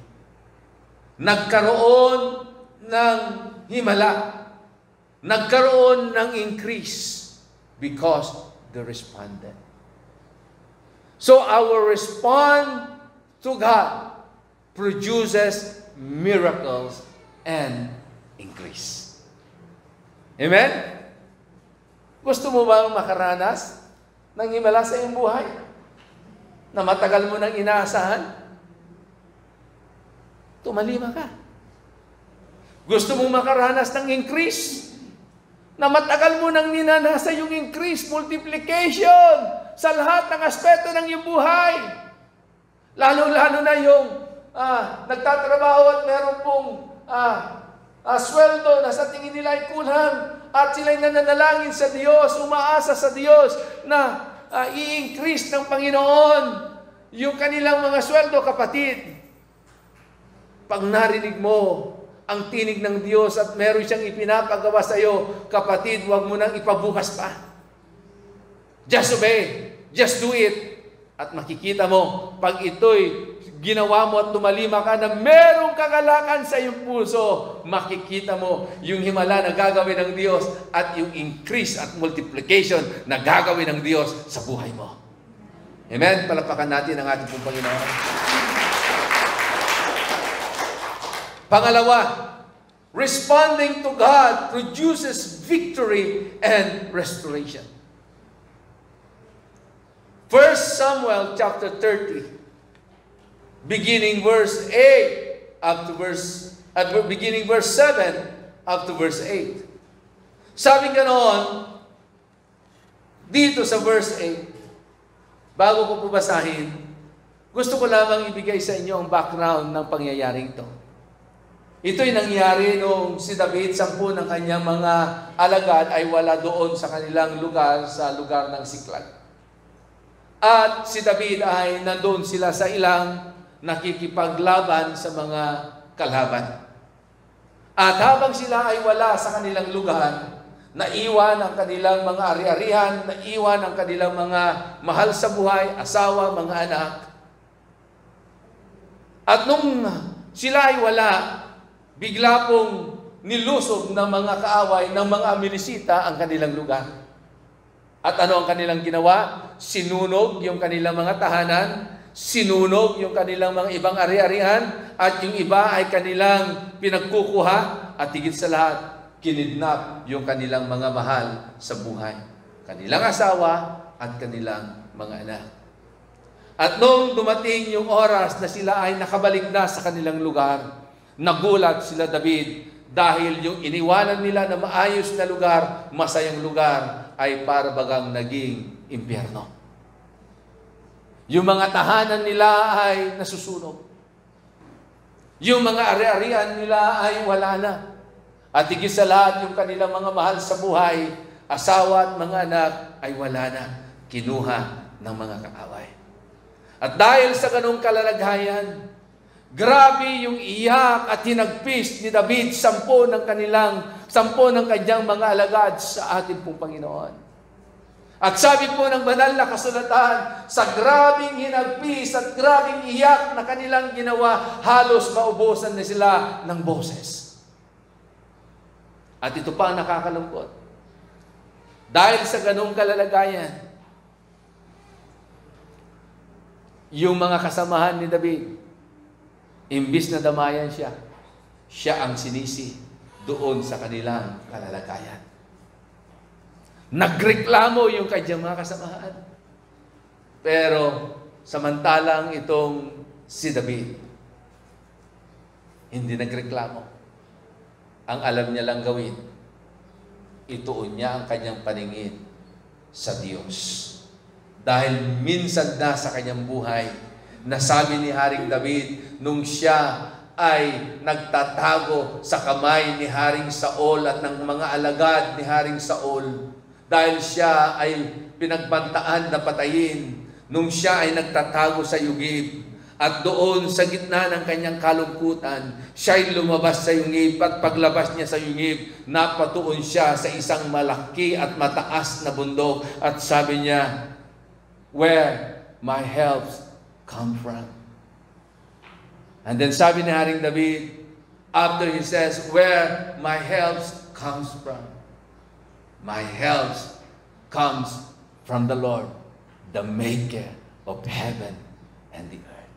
Nagkaroon ng himala. Nagkaroon ng increase because they responded. So our response to God produces miracles and increase. Amen? Gusto mo bang makaranas ng himala sa iyong buhay? na matagal mo nang inaasahan? Tumalima ka. Gusto mong makaranas ng increase? Na matagal mo nang ninanasa yung increase, multiplication sa lahat ng aspeto ng iyong buhay. Lalo-lalo na yung nagtatrabaho at meron pong sweldo na sa tingin nila ay kulang at sila'y nananalangin sa Diyos, umaasa sa Diyos na i-increase ng Panginoon yung kanilang mga sweldo, kapatid. Pag narinig mo ang tinig ng Diyos at meron siyang ipinapagawa sa iyo, kapatid, huwag mo nang ipabukas pa. Just obey. Just do it. At makikita mo, pag ito'y ginawa mo at tumalima ka na merong kagalakan sa iyong puso, makikita mo yung himala na gagawin ng Diyos at yung increase at multiplication na gagawin ng Diyos sa buhay mo. Amen? Palapakan natin ang ating pong Panginoon. Pangalawa, responding to God produces victory and restoration. 1 Samuel chapter 30, beginning verse 8 up to beginning verse 7 up to verse 8. Sabi ganoon dito sa verse 8, bago ko po basahin, gusto ko lamang ibigay sa inyo ang background ng pangyayaring ito. Ito'y nangyari nung si David, 10 ng kanyang mga alagad ay wala doon sa kanilang lugar, sa lugar ng Siklag. At si David ay nandoon sila sa ilang nakikipaglaban sa mga kalaban. At habang sila ay wala sa kanilang lugar, naiwan ang kanilang mga ari-arihan, naiwan ang kanilang mga mahal sa buhay, asawa, mga anak. At nung sila ay wala, bigla pong nilusob ng mga kaaway ng mga Amilisita ang kanilang lugar. At ano ang kanilang ginawa? Sinunog yung kanilang mga tahanan, sinunog yung kanilang mga ibang ari-arihan, at yung iba ay kanilang pinagkukuha, at higit sa lahat, kinidnap yung kanilang mga mahal sa buhay. Kanilang asawa at kanilang mga anak. At nung dumating yung oras na sila ay nakabalik na sa kanilang lugar, nagulat sila David dahil yung iniwanan nila na maayos na lugar, masayang lugar, ay para bagang naging impyerno. Yung mga tahanan nila ay nasusunog. Yung mga ari-arian nila ay wala na. At higit sa lahat, yung kanilang mga mahal sa buhay, asawa at mga anak, ay wala na. Kinuha ng mga kaaway. At dahil sa ganung kalalaghayan, grabe yung iyak at hinagpis ni David 10 ng kanyang mga alagad sa ating pong Panginoon. At sabi po ng banal na kasulatan, sa grabing hinagpis at grabing iyak na kanilang ginawa, halos maubusan na sila ng boses. At ito pa ang nakakalungkot. Dahil sa ganung kalalagayan, yung mga kasamahan ni David, imbis na damayan siya, siya ang sinisi doon sa kanilang kalalagayan. Nagreklamo yung kanyang mga kasamahan. Pero samantalang itong si David, hindi nagreklamo. Ang alam niya lang gawin, ituon niya ang kanyang paningin sa Diyos. Dahil minsan na sa kanyang buhay, nasabi ni Haring David, nung siya ay nagtatago sa kamay ni Haring Saul at ng mga alagad ni Haring Saul, dahil siya ay pinagbantaan na patayin, nung siya ay nagtatago sa yugib, at doon sa gitna ng kanyang kalungkutan, siya ay lumabas sa yungib, at paglabas niya sa yungib, napatuon siya sa isang malaki at mataas na bundok, at sabi niya, where my help come from? And then sabi ni Haring David, after he says, where my help comes from? My help comes from the Lord, the maker of heaven and the earth.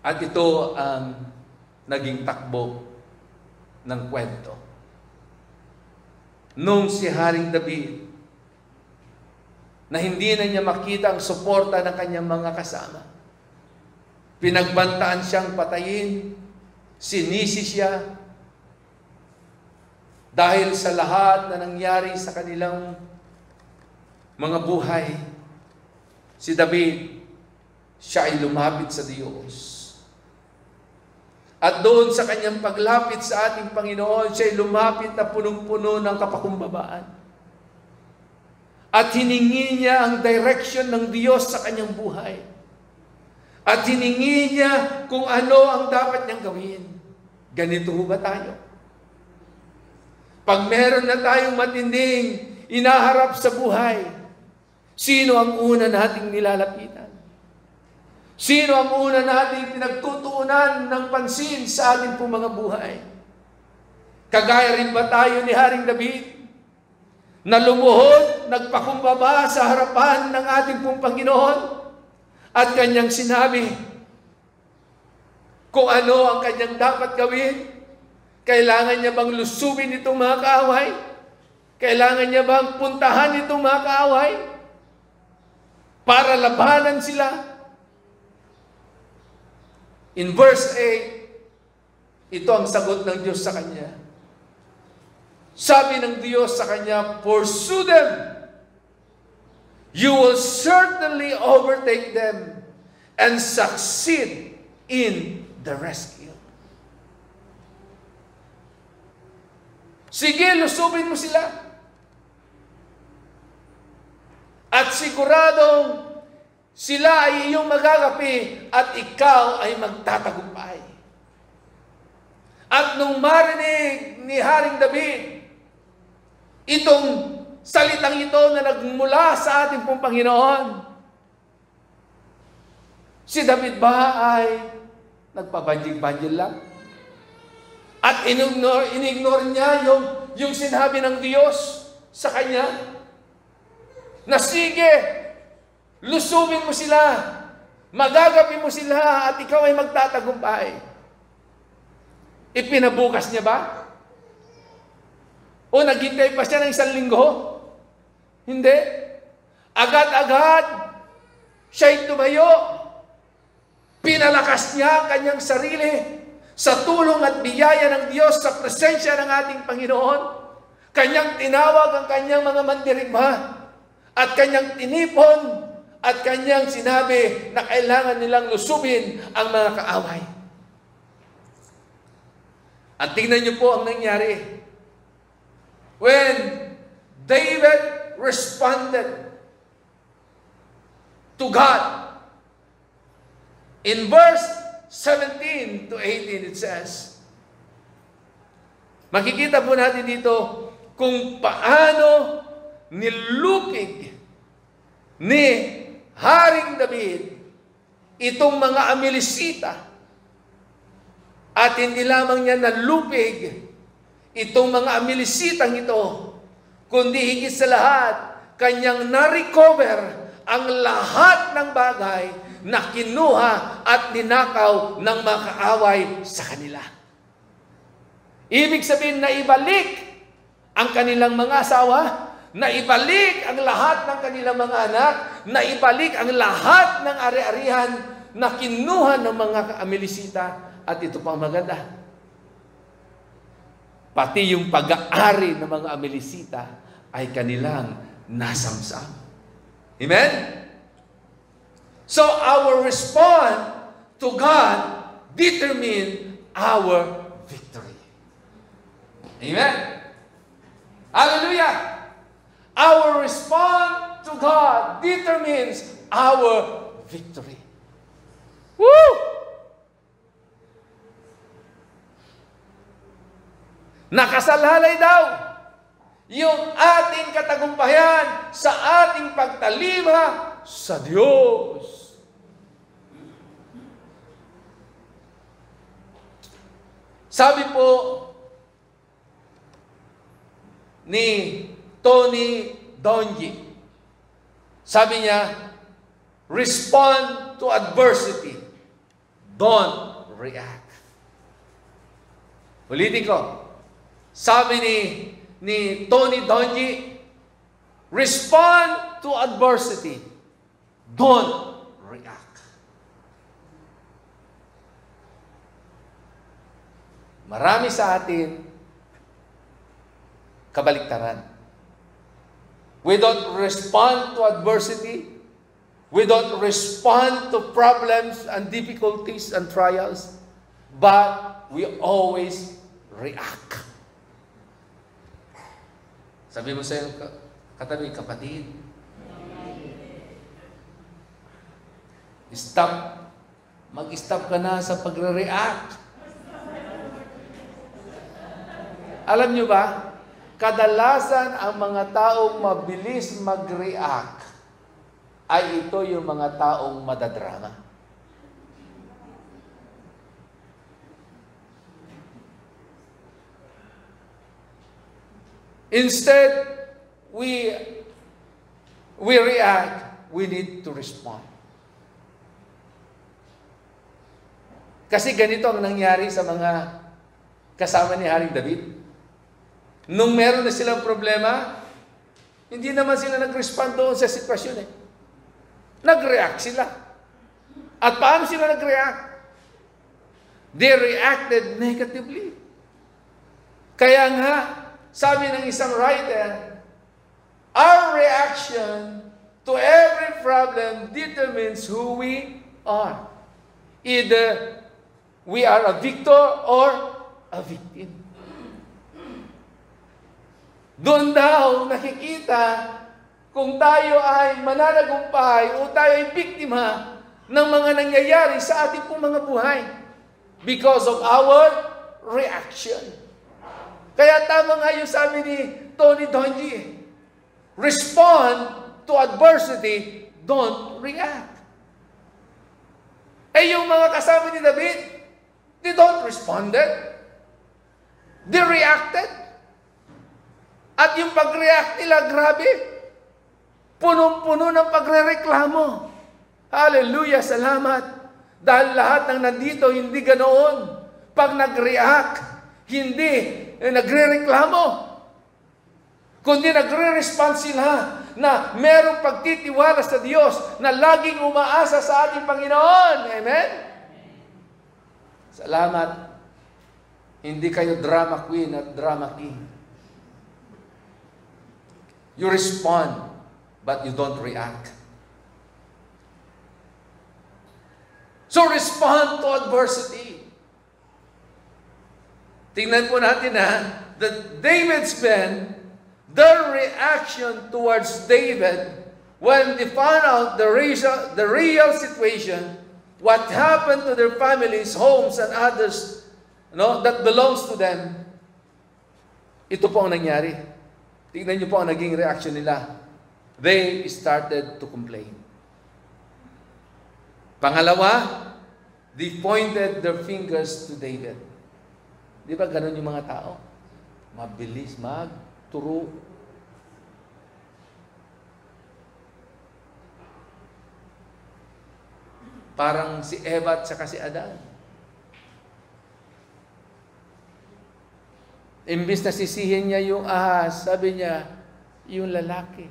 At ito ang naging takbo ng kwento nung si Haring David na hindi na niya makita ang suporta ng kanyang mga kasama. Pinagbantaan siyang patayin, sinisi siya dahil sa lahat na nangyari sa kanilang mga buhay. Si David, siya ay lumapit sa Diyos. At doon sa kanyang paglapit sa ating Panginoon, siya ay lumapit na punong-puno ng kapakumbabaan. At hiningi niya ang direction ng Diyos sa kanyang buhay. At hiningi niya kung ano ang dapat niyang gawin. Ganito ba tayo? Pag meron na tayong matinding inaharap sa buhay, sino ang una nating nilalapitan? Sino ang una nating pinagtutuunan ng pansin sa ating pong mga buhay? Kagaya rin ba tayo ni Haring David na lumuhod, nagpakumbaba sa harapan ng ating pong Panginoon at kanyang sinabi kung ano ang kanyang dapat gawin? Kailangan niya bang lusubin itong mga kaaway? Kailangan niya bang puntahan itong mga kaaway para labanan sila? In verse 8, ito ang sagot ng Diyos sa kanya. Sabi ng Diyos sa kanya, pursue them. You will certainly overtake them and succeed in the rescue. Sige, lusubin mo sila. At siguradong sila ay iyong magagapi at ikaw ay magtatagumpay. At nung marinig ni Haring David itong salitang ito na nagmula sa ating pong Panginoon, si David ba ay nagpabanjig-banjig lang? At inignore niya yung sinabi ng Diyos sa kanya na sige, lusubin mo sila, magagapi mo sila at ikaw ay magtatagumpay. Ipinabukas niya ba? O naghintay pa siya ng 1 linggo? Hindi. Agad-agad, siya'y tumayo. Pinalakas niya ang kanyang sarili sa tulong at biyaya ng Diyos sa presensya ng ating Panginoon. Kanyang tinawag ang kanyang mga mandirigma at kanyang tinipon at kanyang sinabi na kailangan nilang lusubin ang mga kaaway. At tingnan niyo po ang nangyari. When David responded to God, in verse 17 to 18 it says, makikita po natin dito kung paano nilupig ni Haring David itong mga Amilisita. At hindi lamang niya nalupig itong mga Amilisitang ito, kundi higit sa lahat, kanyang na-recover ang lahat ng bagay na kinuha at ninakaw ng mga kaaway sa kanila. Ibig sabihin na ibalik ang kanilang mga asawa, na ibalik ang lahat ng kanilang mga anak, na ibalik ang lahat ng ari-arihan na kinuha ng mga Amilisita. At ito pang maganda, pati yung pag-aari ng mga Amilisita ay kanilang nasamsam. Amen? So our response to God determine our victory. Amen? Hallelujah! Our response to God determines our victory. Woo! Nakasalalay daw yung ating katagumpayan sa ating pagtalima sa Diyos. Sabi po ni Tony Donji, sabi niya, respond to adversity. Don't react. Ulitin ko. Sabi ni ni Tony Donji, respond to adversity. Don't react. Marami sa atin kabaliktaran. We don't respond to adversity. We don't respond to problems and difficulties and trials. But we always react. Sabi mo sa iyo, katabi, kapatid, mag-stop ka na sa pagre-react. Alam nyo ba, kadalasan ang mga taong mabilis mag-react ay ito yung mga taong madadrama. Instead, we react, we need to respond. Kasi ganito ang nangyari sa mga kasama ni Haring David. Nung meron na silang problema, hindi naman sila nag-respond doon sa sitwasyon eh. Nag-react sila. At paano sila nag-react? They reacted negatively. Kaya nga, sabi ng isang writer, our reaction to every problem determines who we are. Either we are a victor or a victim. Doon daw nakikita kung tayo ay mananagumpay o tayo ay biktima ng mga nangyayari sa ating pong mga buhay because of our reaction. Kaya tama nga yung sabi ni Tony Donji, respond to adversity, don't react. Eh yung mga kasama ni David, they don't responded. They reacted. At yung pag-react nila, grabe. Punong-puno ng pagre-reklamo. Hallelujah, salamat. Dahil lahat ng nandito, hindi ganoon. Pag nag-react, hindi nagre-reklamo. Kundi nagre-respond sila na merong pagtitiwala sa Diyos na laging umaasa sa ating Panginoon. Amen? Salamat. Hindi kayo drama queen at drama king. You respond, but you don't react. So respond to adversity. Tingnan po natin that David's men, their reaction towards David when they found out the real situation, what happened to their families, homes, and others that belongs to them, ito po ang nangyari. Tingnan niyo po ang naging reaction nila. They started to complain. Pangalawa, they pointed their fingers to David. Di ba ganun yung mga tao? Mabilis magturo. Parang si Eva at saka si Adan. Imbis na sisihin niya yung ahas, sabi niya, yung lalaki.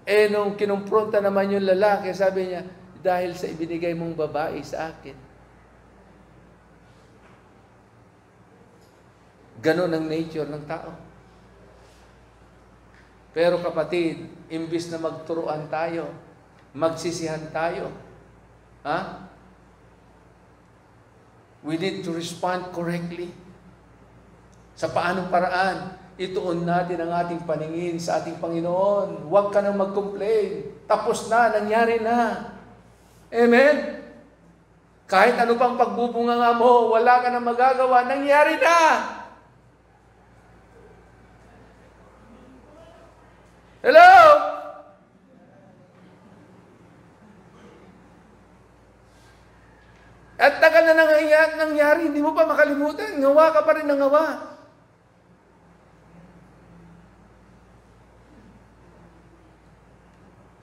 Eh, nung kinumpronta naman yung lalaki, sabi niya, dahil sa ibinigay mong babae sa akin. Ganon ang nature ng tao. Pero kapatid, imbis na magturuan tayo, magsisihan tayo, we need to respond correctly. Sa paanong paraan, ituon natin ang ating paningin sa ating Panginoon. Huwag ka nang mag-complain. Tapos na, nangyari na. Amen? Kahit ano pang pagbubunganga mo, wala ka nang magagawa, nangyari na. Hello? At tagal na nangyari, hindi mo pa makalimutan. Ngawa ka pa rin ng ngawa.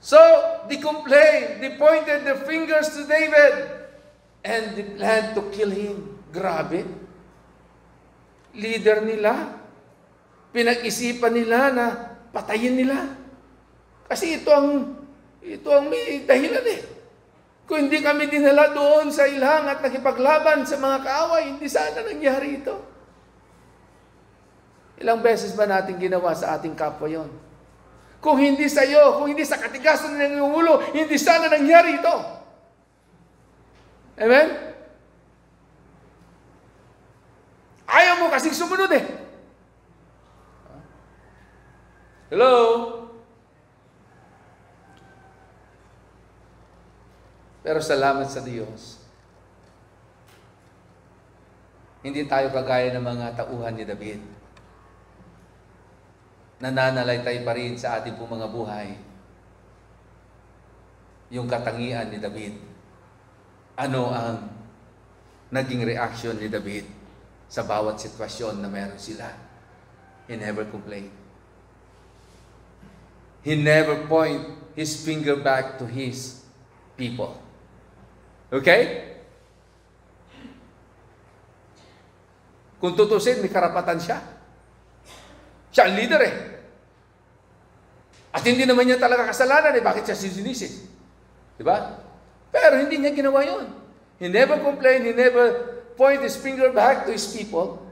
So, they complained, they pointed their fingers to David, and they planned to kill him. Grabe. Leader nila, pinag-isipan nila na patayin nila. Kasi ito ang may dahilan eh. Kung hindi kami dinala doon sa ilang at nakipaglaban sa mga kaaway, hindi sana nangyari ito. Ilang beses ba natin ginawa sa ating kapwa yon? Kung hindi sa iyo, kung hindi sa katigasan ng iyong ulo, hindi sana nangyari ito. Amen? Ayaw mo kasing sumunod eh. Hello? Pero salamat sa Diyos. Hindi tayo kagaya ng mga tauhan ni David. Nananalaytay pa rin sa ating pong mga buhay yung katangian ni David. Ano ang naging reaction ni David sa bawat sitwasyon na meron sila? He never complained. He never point his finger back to his people. Okay? Kung tutusin, may karapatan siya. Siya ang leader eh. At hindi naman niya talaga kasalanan eh. Bakit siya sisinisis? Diba? Pero hindi niya ginawa yun. He never complained. He never point his finger back to his people.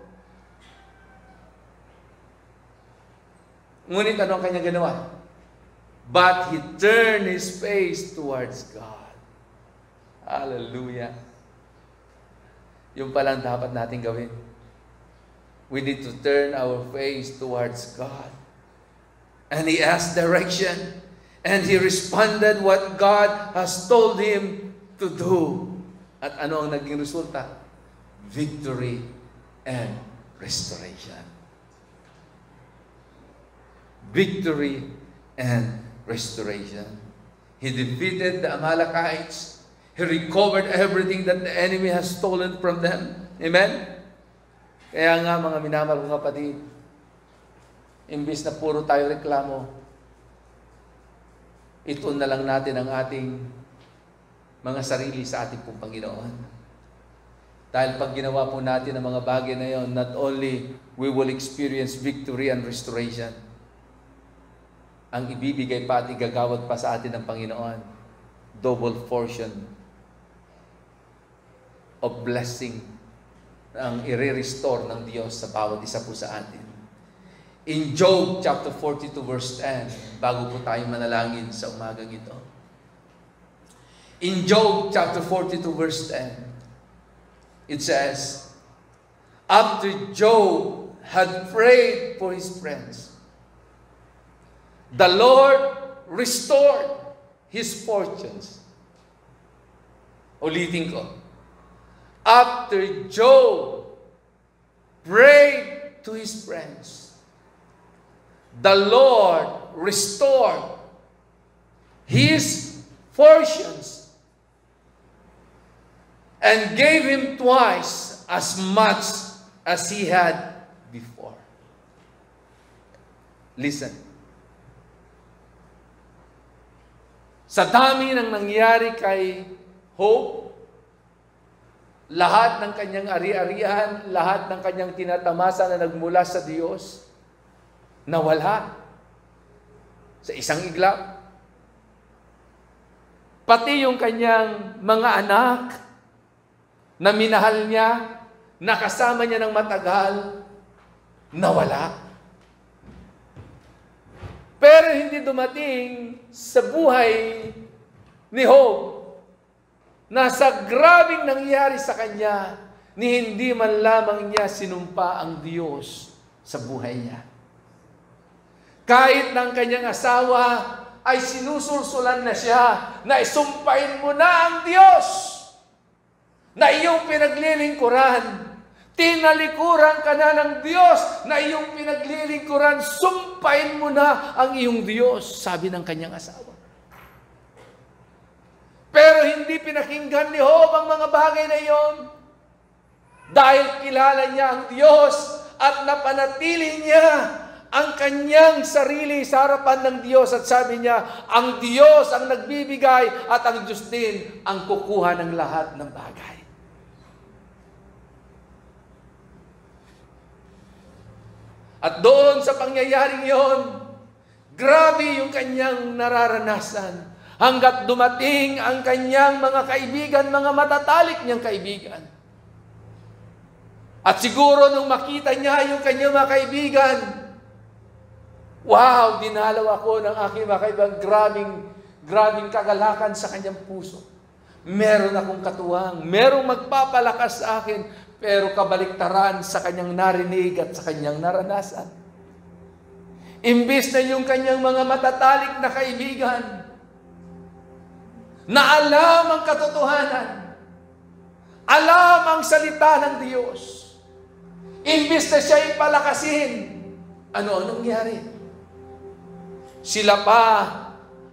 Ngunit ano ang kanya ginawa? But he turned his face towards God. Hallelujah. Yung palang dapat natin gawin. We need to turn our face towards God. And he asked direction. And he responded what God has told him to do. At ano ang naging resulta? Victory and restoration. Victory and restoration. He defeated the Amalekites. He recovered everything that the enemy has stolen from them. Amen? Kaya nga mga minamahal kong kapatid, imbis na puro tayo reklamo, ito na lang natin ang ating mga sarili sa ating pong Panginoon. Dahil pag ginawa po natin ang mga bagay na yon, not only we will experience victory and restoration, ang ibibigay pa at igagawad pa sa atin ng Panginoon, double portion of blessing ang i-restore ng Diyos sa bawat isa po sa atin. In Job chapter 42 verse 10, bago po tayo manalangin sa umagang ito. In Job chapter 42 verse 10, it says, after Job had prayed for his friends, the Lord restored his fortunes. Ulitin ko. After Job prayed to his friends, the Lord restored his fortunes and gave him twice as much as he had before. Listen. Sa dami ng nangyari kay Job, lahat ng kanyang ari-arian, lahat ng kanyang tinatamasa na nagmula sa Diyos, nawala sa isang iglap. Pati yung kanyang mga anak na minahal niya, nakasama niya ng matagal, nawala. Pero hindi dumating sa buhay ni Job na sa grabing nangyari sa kanya, ni hindi man lamang niya sinumpa ang Diyos sa buhay niya. Kahit ng kanyang asawa ay sinusulsulan na siya na isumpain mo na ang Diyos na iyong pinaglilingkuran. Tinalikuran ka na ng Diyos na iyong pinaglilingkuran. Sumpain mo na ang iyong Diyos, sabi ng kanyang asawa. Pero hindi pinakinggan ni Job ang mga bagay na iyon. Dahil kilala niya ang Diyos at napanatili niya ang kanyang sarili sa harapan ng Diyos. At sabi niya, ang Diyos ang nagbibigay at ang Diyos din ang kukuha ng lahat ng bagay. At doon sa pangyayaring yon, grabe yung kanyang nararanasan hanggat dumating ang kanyang mga kaibigan, mga matatalik niyang kaibigan. At siguro nung makita niya yung kanyang mga kaibigan, wow, dinalaw ako ng aking mga kaibigan, grabing kagalakan sa kanyang puso. Meron akong katuwang, merong magpapalakas sa akin, pero kabaliktaran sa kanyang narinig at sa kanyang naranasan. Imbis na yung kanyang mga matatalik na kaibigan, na alam ang katotohanan, alam ang salita ng Diyos, imbis na siya ipalakasin, ano nangyari? Sila pa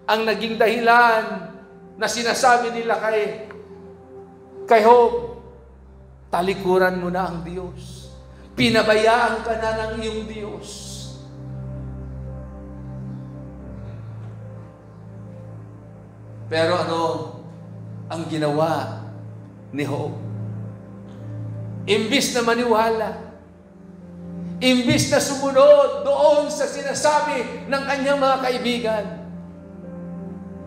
ang naging dahilan na sinasabi nila kay Job, talikuran mo na ang Diyos. Pinabayaan ka na ng iyong Diyos. Pero ano ang ginawa ni Job? Imbis na maniwala, imbis na sumunod doon sa sinasabi ng kanyang mga kaibigan,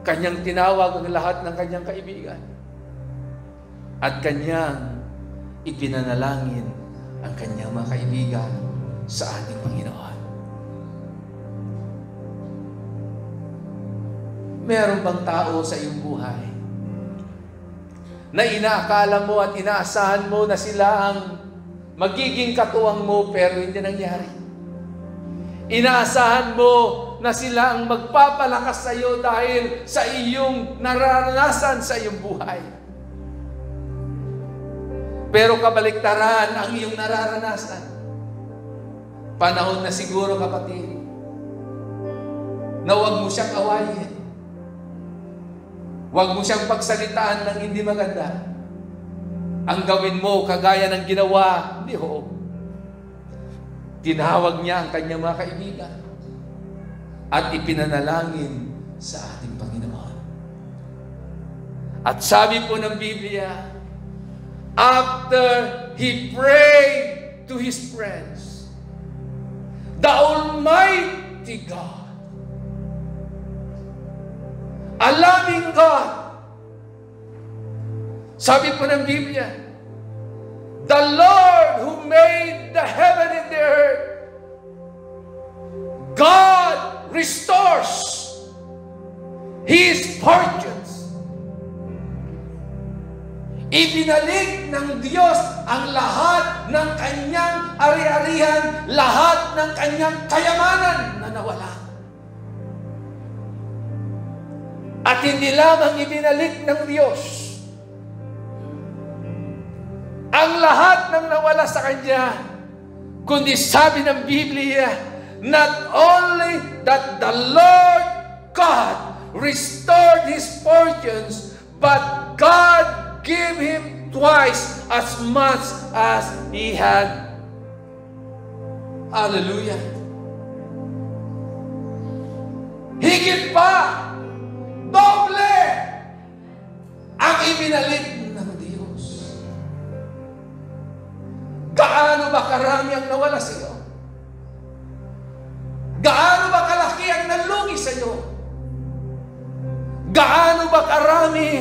kanyang tinawag ang lahat ng kanyang kaibigan at kanyang ipinanalangin ang kanyang mga kaibigan sa ating Panginoon. Meron bang tao sa iyong buhay na inaakala mo at inaasahan mo na sila ang magiging katuwang mo pero hindi nangyari? Inaasahan mo na sila ang magpapalakas sa iyo dahil sa iyong nararanasan sa iyong buhay. Pero kabaliktaran ang iyong nararanasan. Panahon na siguro, kapatid, na huwag mo siyang awayin. Huwag mo siyang pagsalitaan ng hindi maganda. Ang gawin mo kagaya ng ginawa ni Job. Tinawag niya ang kanyang mga kaibigan at ipinanalangin sa ating Panginoon. At sabi po ng Biblia, after he prayed to his friends, the Almighty God, alaming God, sabi po ng Biblia, the Lord who made the heaven and the earth, God restores His fortunes. Ibinalik ng Diyos ang lahat ng kanyang ari-arihan, lahat ng kanyang kayamanan na nawala. At hindi lamang ibinalik ng Diyos ang lahat ng nawala sa Kanya, kundi sabi ng Biblia, not only that the Lord God restored His fortunes, but God gave Him twice as much as He had. Hallelujah. Higit pa, doble ang ibinalik ng Diyos. Gaano ba karami ang nawala sa iyo? Gaano ba kalaki ang nalugi sa iyo? Gaano ba karami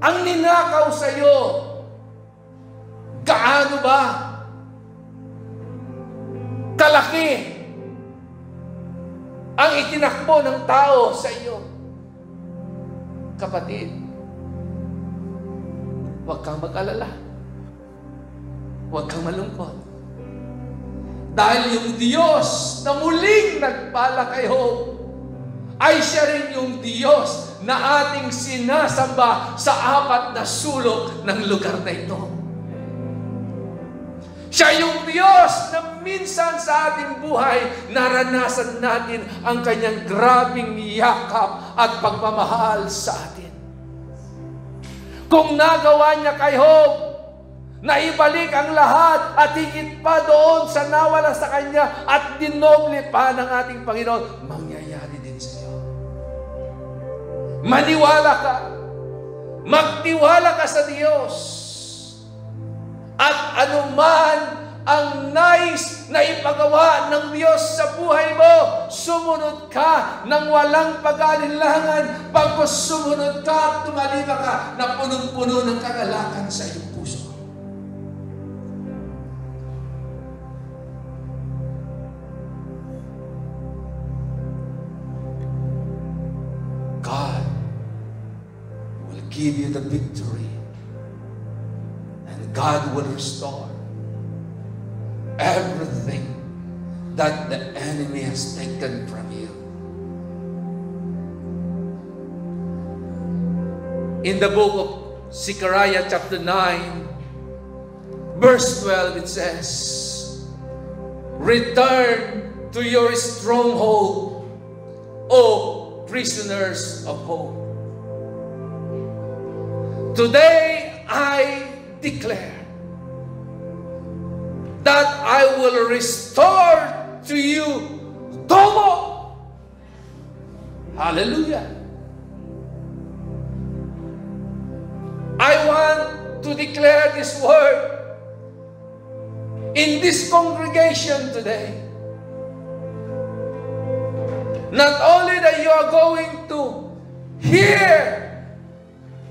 ang ninakaw sa iyo? Gaano ba kalaki ang itinakbo ng tao sa iyo? Kapatid, huwag kang mag-alala. Huwag kang malungkot. Dahil yung Diyos na muling nagpala kay Job ay siya rin yung Diyos na ating sinasamba sa apat na sulok ng lugar na ito. Siya yung Diyos na minsan sa ating buhay naranasan natin ang kanyang grabing yakap at pagmamahal sa atin. Kung nagawa niya kay Job na ibalik ang lahat at higit pa doon sa nawala sa kanya at dinoble pa ng ating Panginoon, mangyayari din sa iyo. Maniwala ka. Magtiwala ka sa Diyos. At anuman ang nais na ipagawa ng Diyos sa buhay mo. Sumunod ka ng walang pag-alinlangan. Pagkos sumunod ka at tumalima ka na punong-puno ng kagalakan sa iyong puso. God will give you the victory. And God will restore everything that the enemy has taken from you. In the book of Zechariah chapter 9, verse 12, it says, "Return to your stronghold, O prisoners of hope. Today I declare that I will restore to you double." Hallelujah. I want to declare this word in this congregation today. Not only that you are going to hear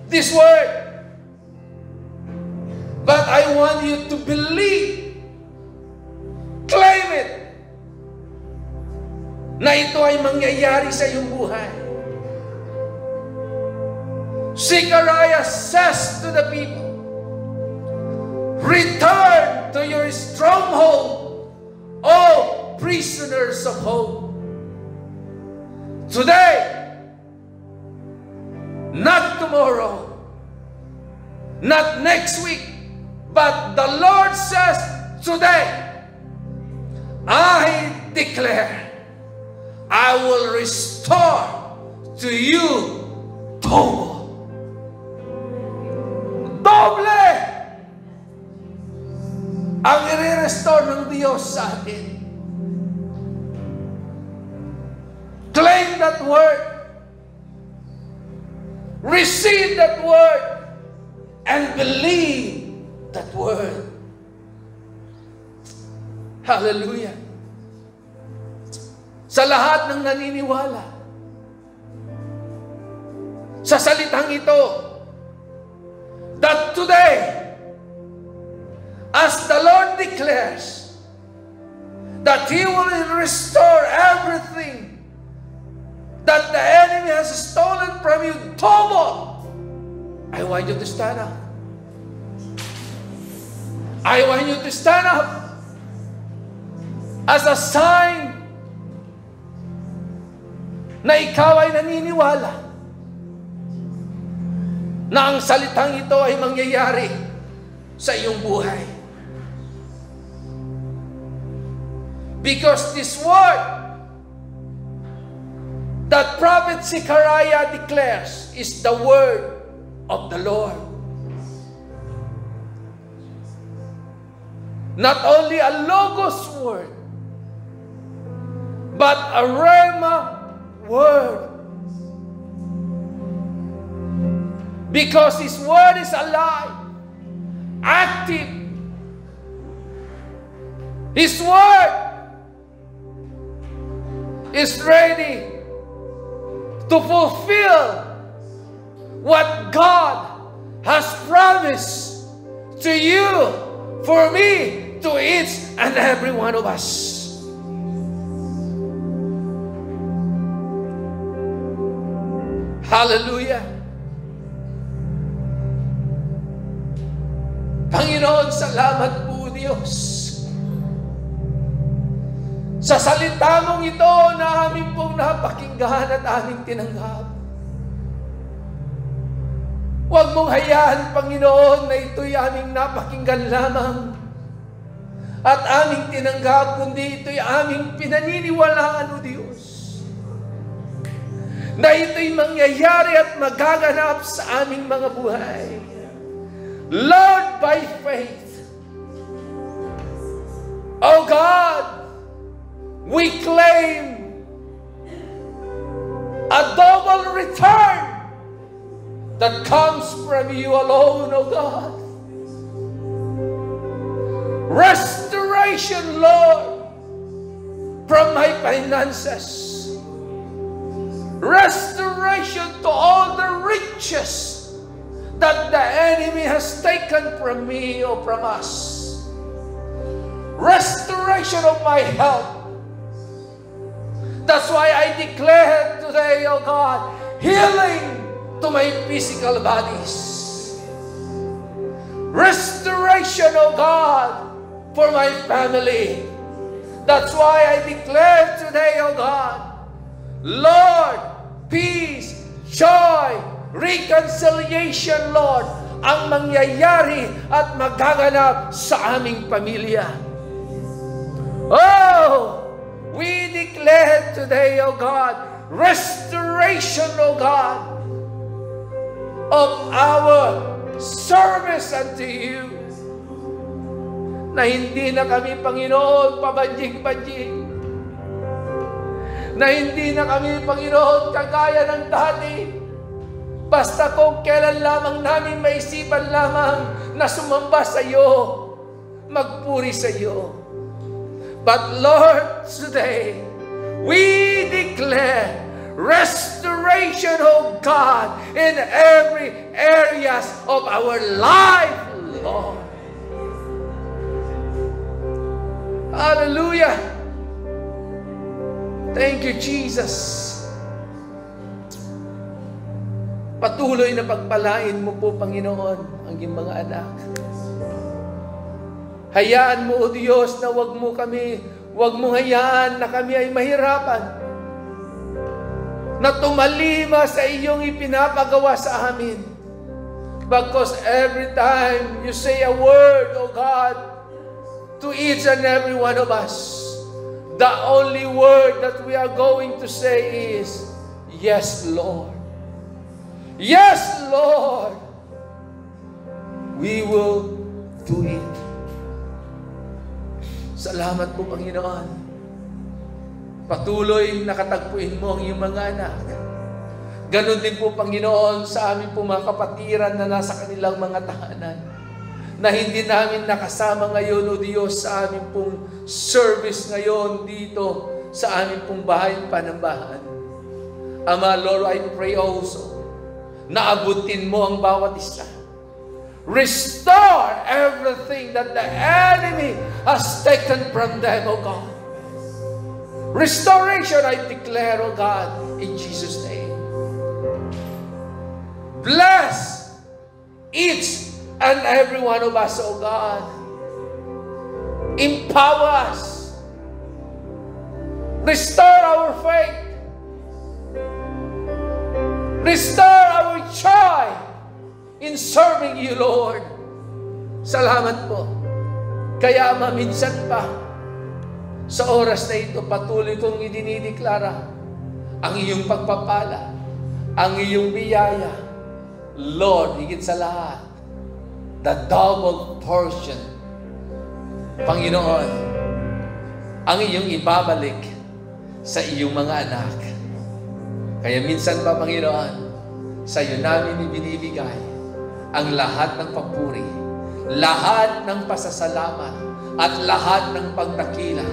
this word, but I want you to believe, claim it, na ito ay mangyayari sa iyong buhay. Zechariah says to the people, "Return to your stronghold, O prisoners of hope." Today, not tomorrow, not next week, but the Lord says, today, I declare, I will restore to you double. Doble ang i-restore ng Diyos sa atin. Claim that word. Receive that word. And believe that word. Hallelujah. Sa lahat ng naniniwala sa salitang ito, that today, as the Lord declares that He will restore everything that the enemy has stolen from you double, I want you to stand up. I want you to stand up as a sign na ikaw ay naniniwala na ang salitang ito ay mangyayari sa iyong buhay. Because this word that Prophet Zechariah declares is the word of the Lord. Not only a logos word, but a rhema word. Because His word is alive, active. His word is ready to fulfill what God has promised to you, for me, to each and every one of us. Hallelujah. Panginoon, salamat po, Diyos, sa salita mong ito na aming pong napakinggan at aming tinanggap. Huwag mong hayaan, Panginoon, na ito'y aming napakinggan lamang at aming tinanggap, kundi ito'y aming pinaniniwalaan, O Diyos, na ito'y mangyayari at magaganap sa aming mga buhay. Lord, by faith, O God, we claim a double return that comes from you alone, O God. Restoration Restoration, Lord, from my finances. Restoration to all the riches that the enemy has taken from me or from us. Restoration of my health. That's why I declare today, oh God, healing to my physical bodies. Restoration, oh God, for my family. That's why I declare today, oh God, Lord, peace, joy, reconciliation, Lord, ang mangyayari at magaganap sa aming pamilya. Oh, we declare today, oh God, restoration, oh God, of our service unto you. Na hindi na kami, Panginoon, pabanjing-banjing. Na hindi na kami, Panginoon, kagaya ng dati. Basta kung kailan lamang namin maisipan lamang na sumamba sa iyo, magpuri sa iyo. But Lord, today, we declare restoration, oh God, in every areas of our life, Lord. Hallelujah. Thank you, Jesus. Patuloy na pagpalain mo po, Panginoon, ang iyong mga anak. Hayaan mo, O Diyos, na wag mo hayaan na kami ay mahirapan. Na tumalima sa iyong ipinapagawa sa amin. Because every time you say a word, O God, to each and every one of us, the only word that we are going to say is, yes, Lord. Yes, Lord. We will do it. Salamat po, Panginoon. Patuloy nakatagpuin mo ang iyong mga anak. Ganon din po, Panginoon, sa aming po mga kapatiran na nasa kanilang mga tahanan, na hindi namin nakasama ngayon, O Diyos, sa aming pong service ngayon dito sa aming pong bahay panambahan. Ama, Lord, I pray also na abutin mo ang bawat isa. Restore everything that the enemy has taken from them, O God. Restoration, I declare, O God, in Jesus' name. Bless each and every one of us, O God. Empower us. Restore our faith. Restore our joy in serving you, Lord. Salamat po. Kaya maminsan pa, sa oras na ito, patuloy kong idinideklara ang iyong pagpapala, ang iyong biyaya. Lord, higit sa lahat, the double portion, Panginoon, ang iyong ibabalik sa iyong mga anak. Kaya minsan pa, Panginoon, sa iyo namin ibinibigay ang lahat ng papuri, lahat ng pasasalamat, at lahat ng pagdakila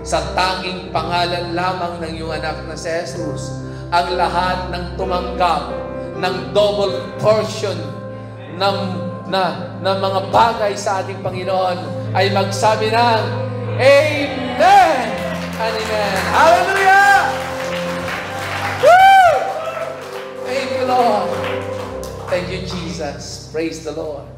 sa tanging pangalan lamang ng iyong anak na si Jesus. Ang lahat ng tumanggap ng double portion ng mga bagay sa ating Panginoon ay magsabi ng Amen and Amen. Hallelujah! Woo! Thank you, Lord. Thank you, Jesus. Praise the Lord.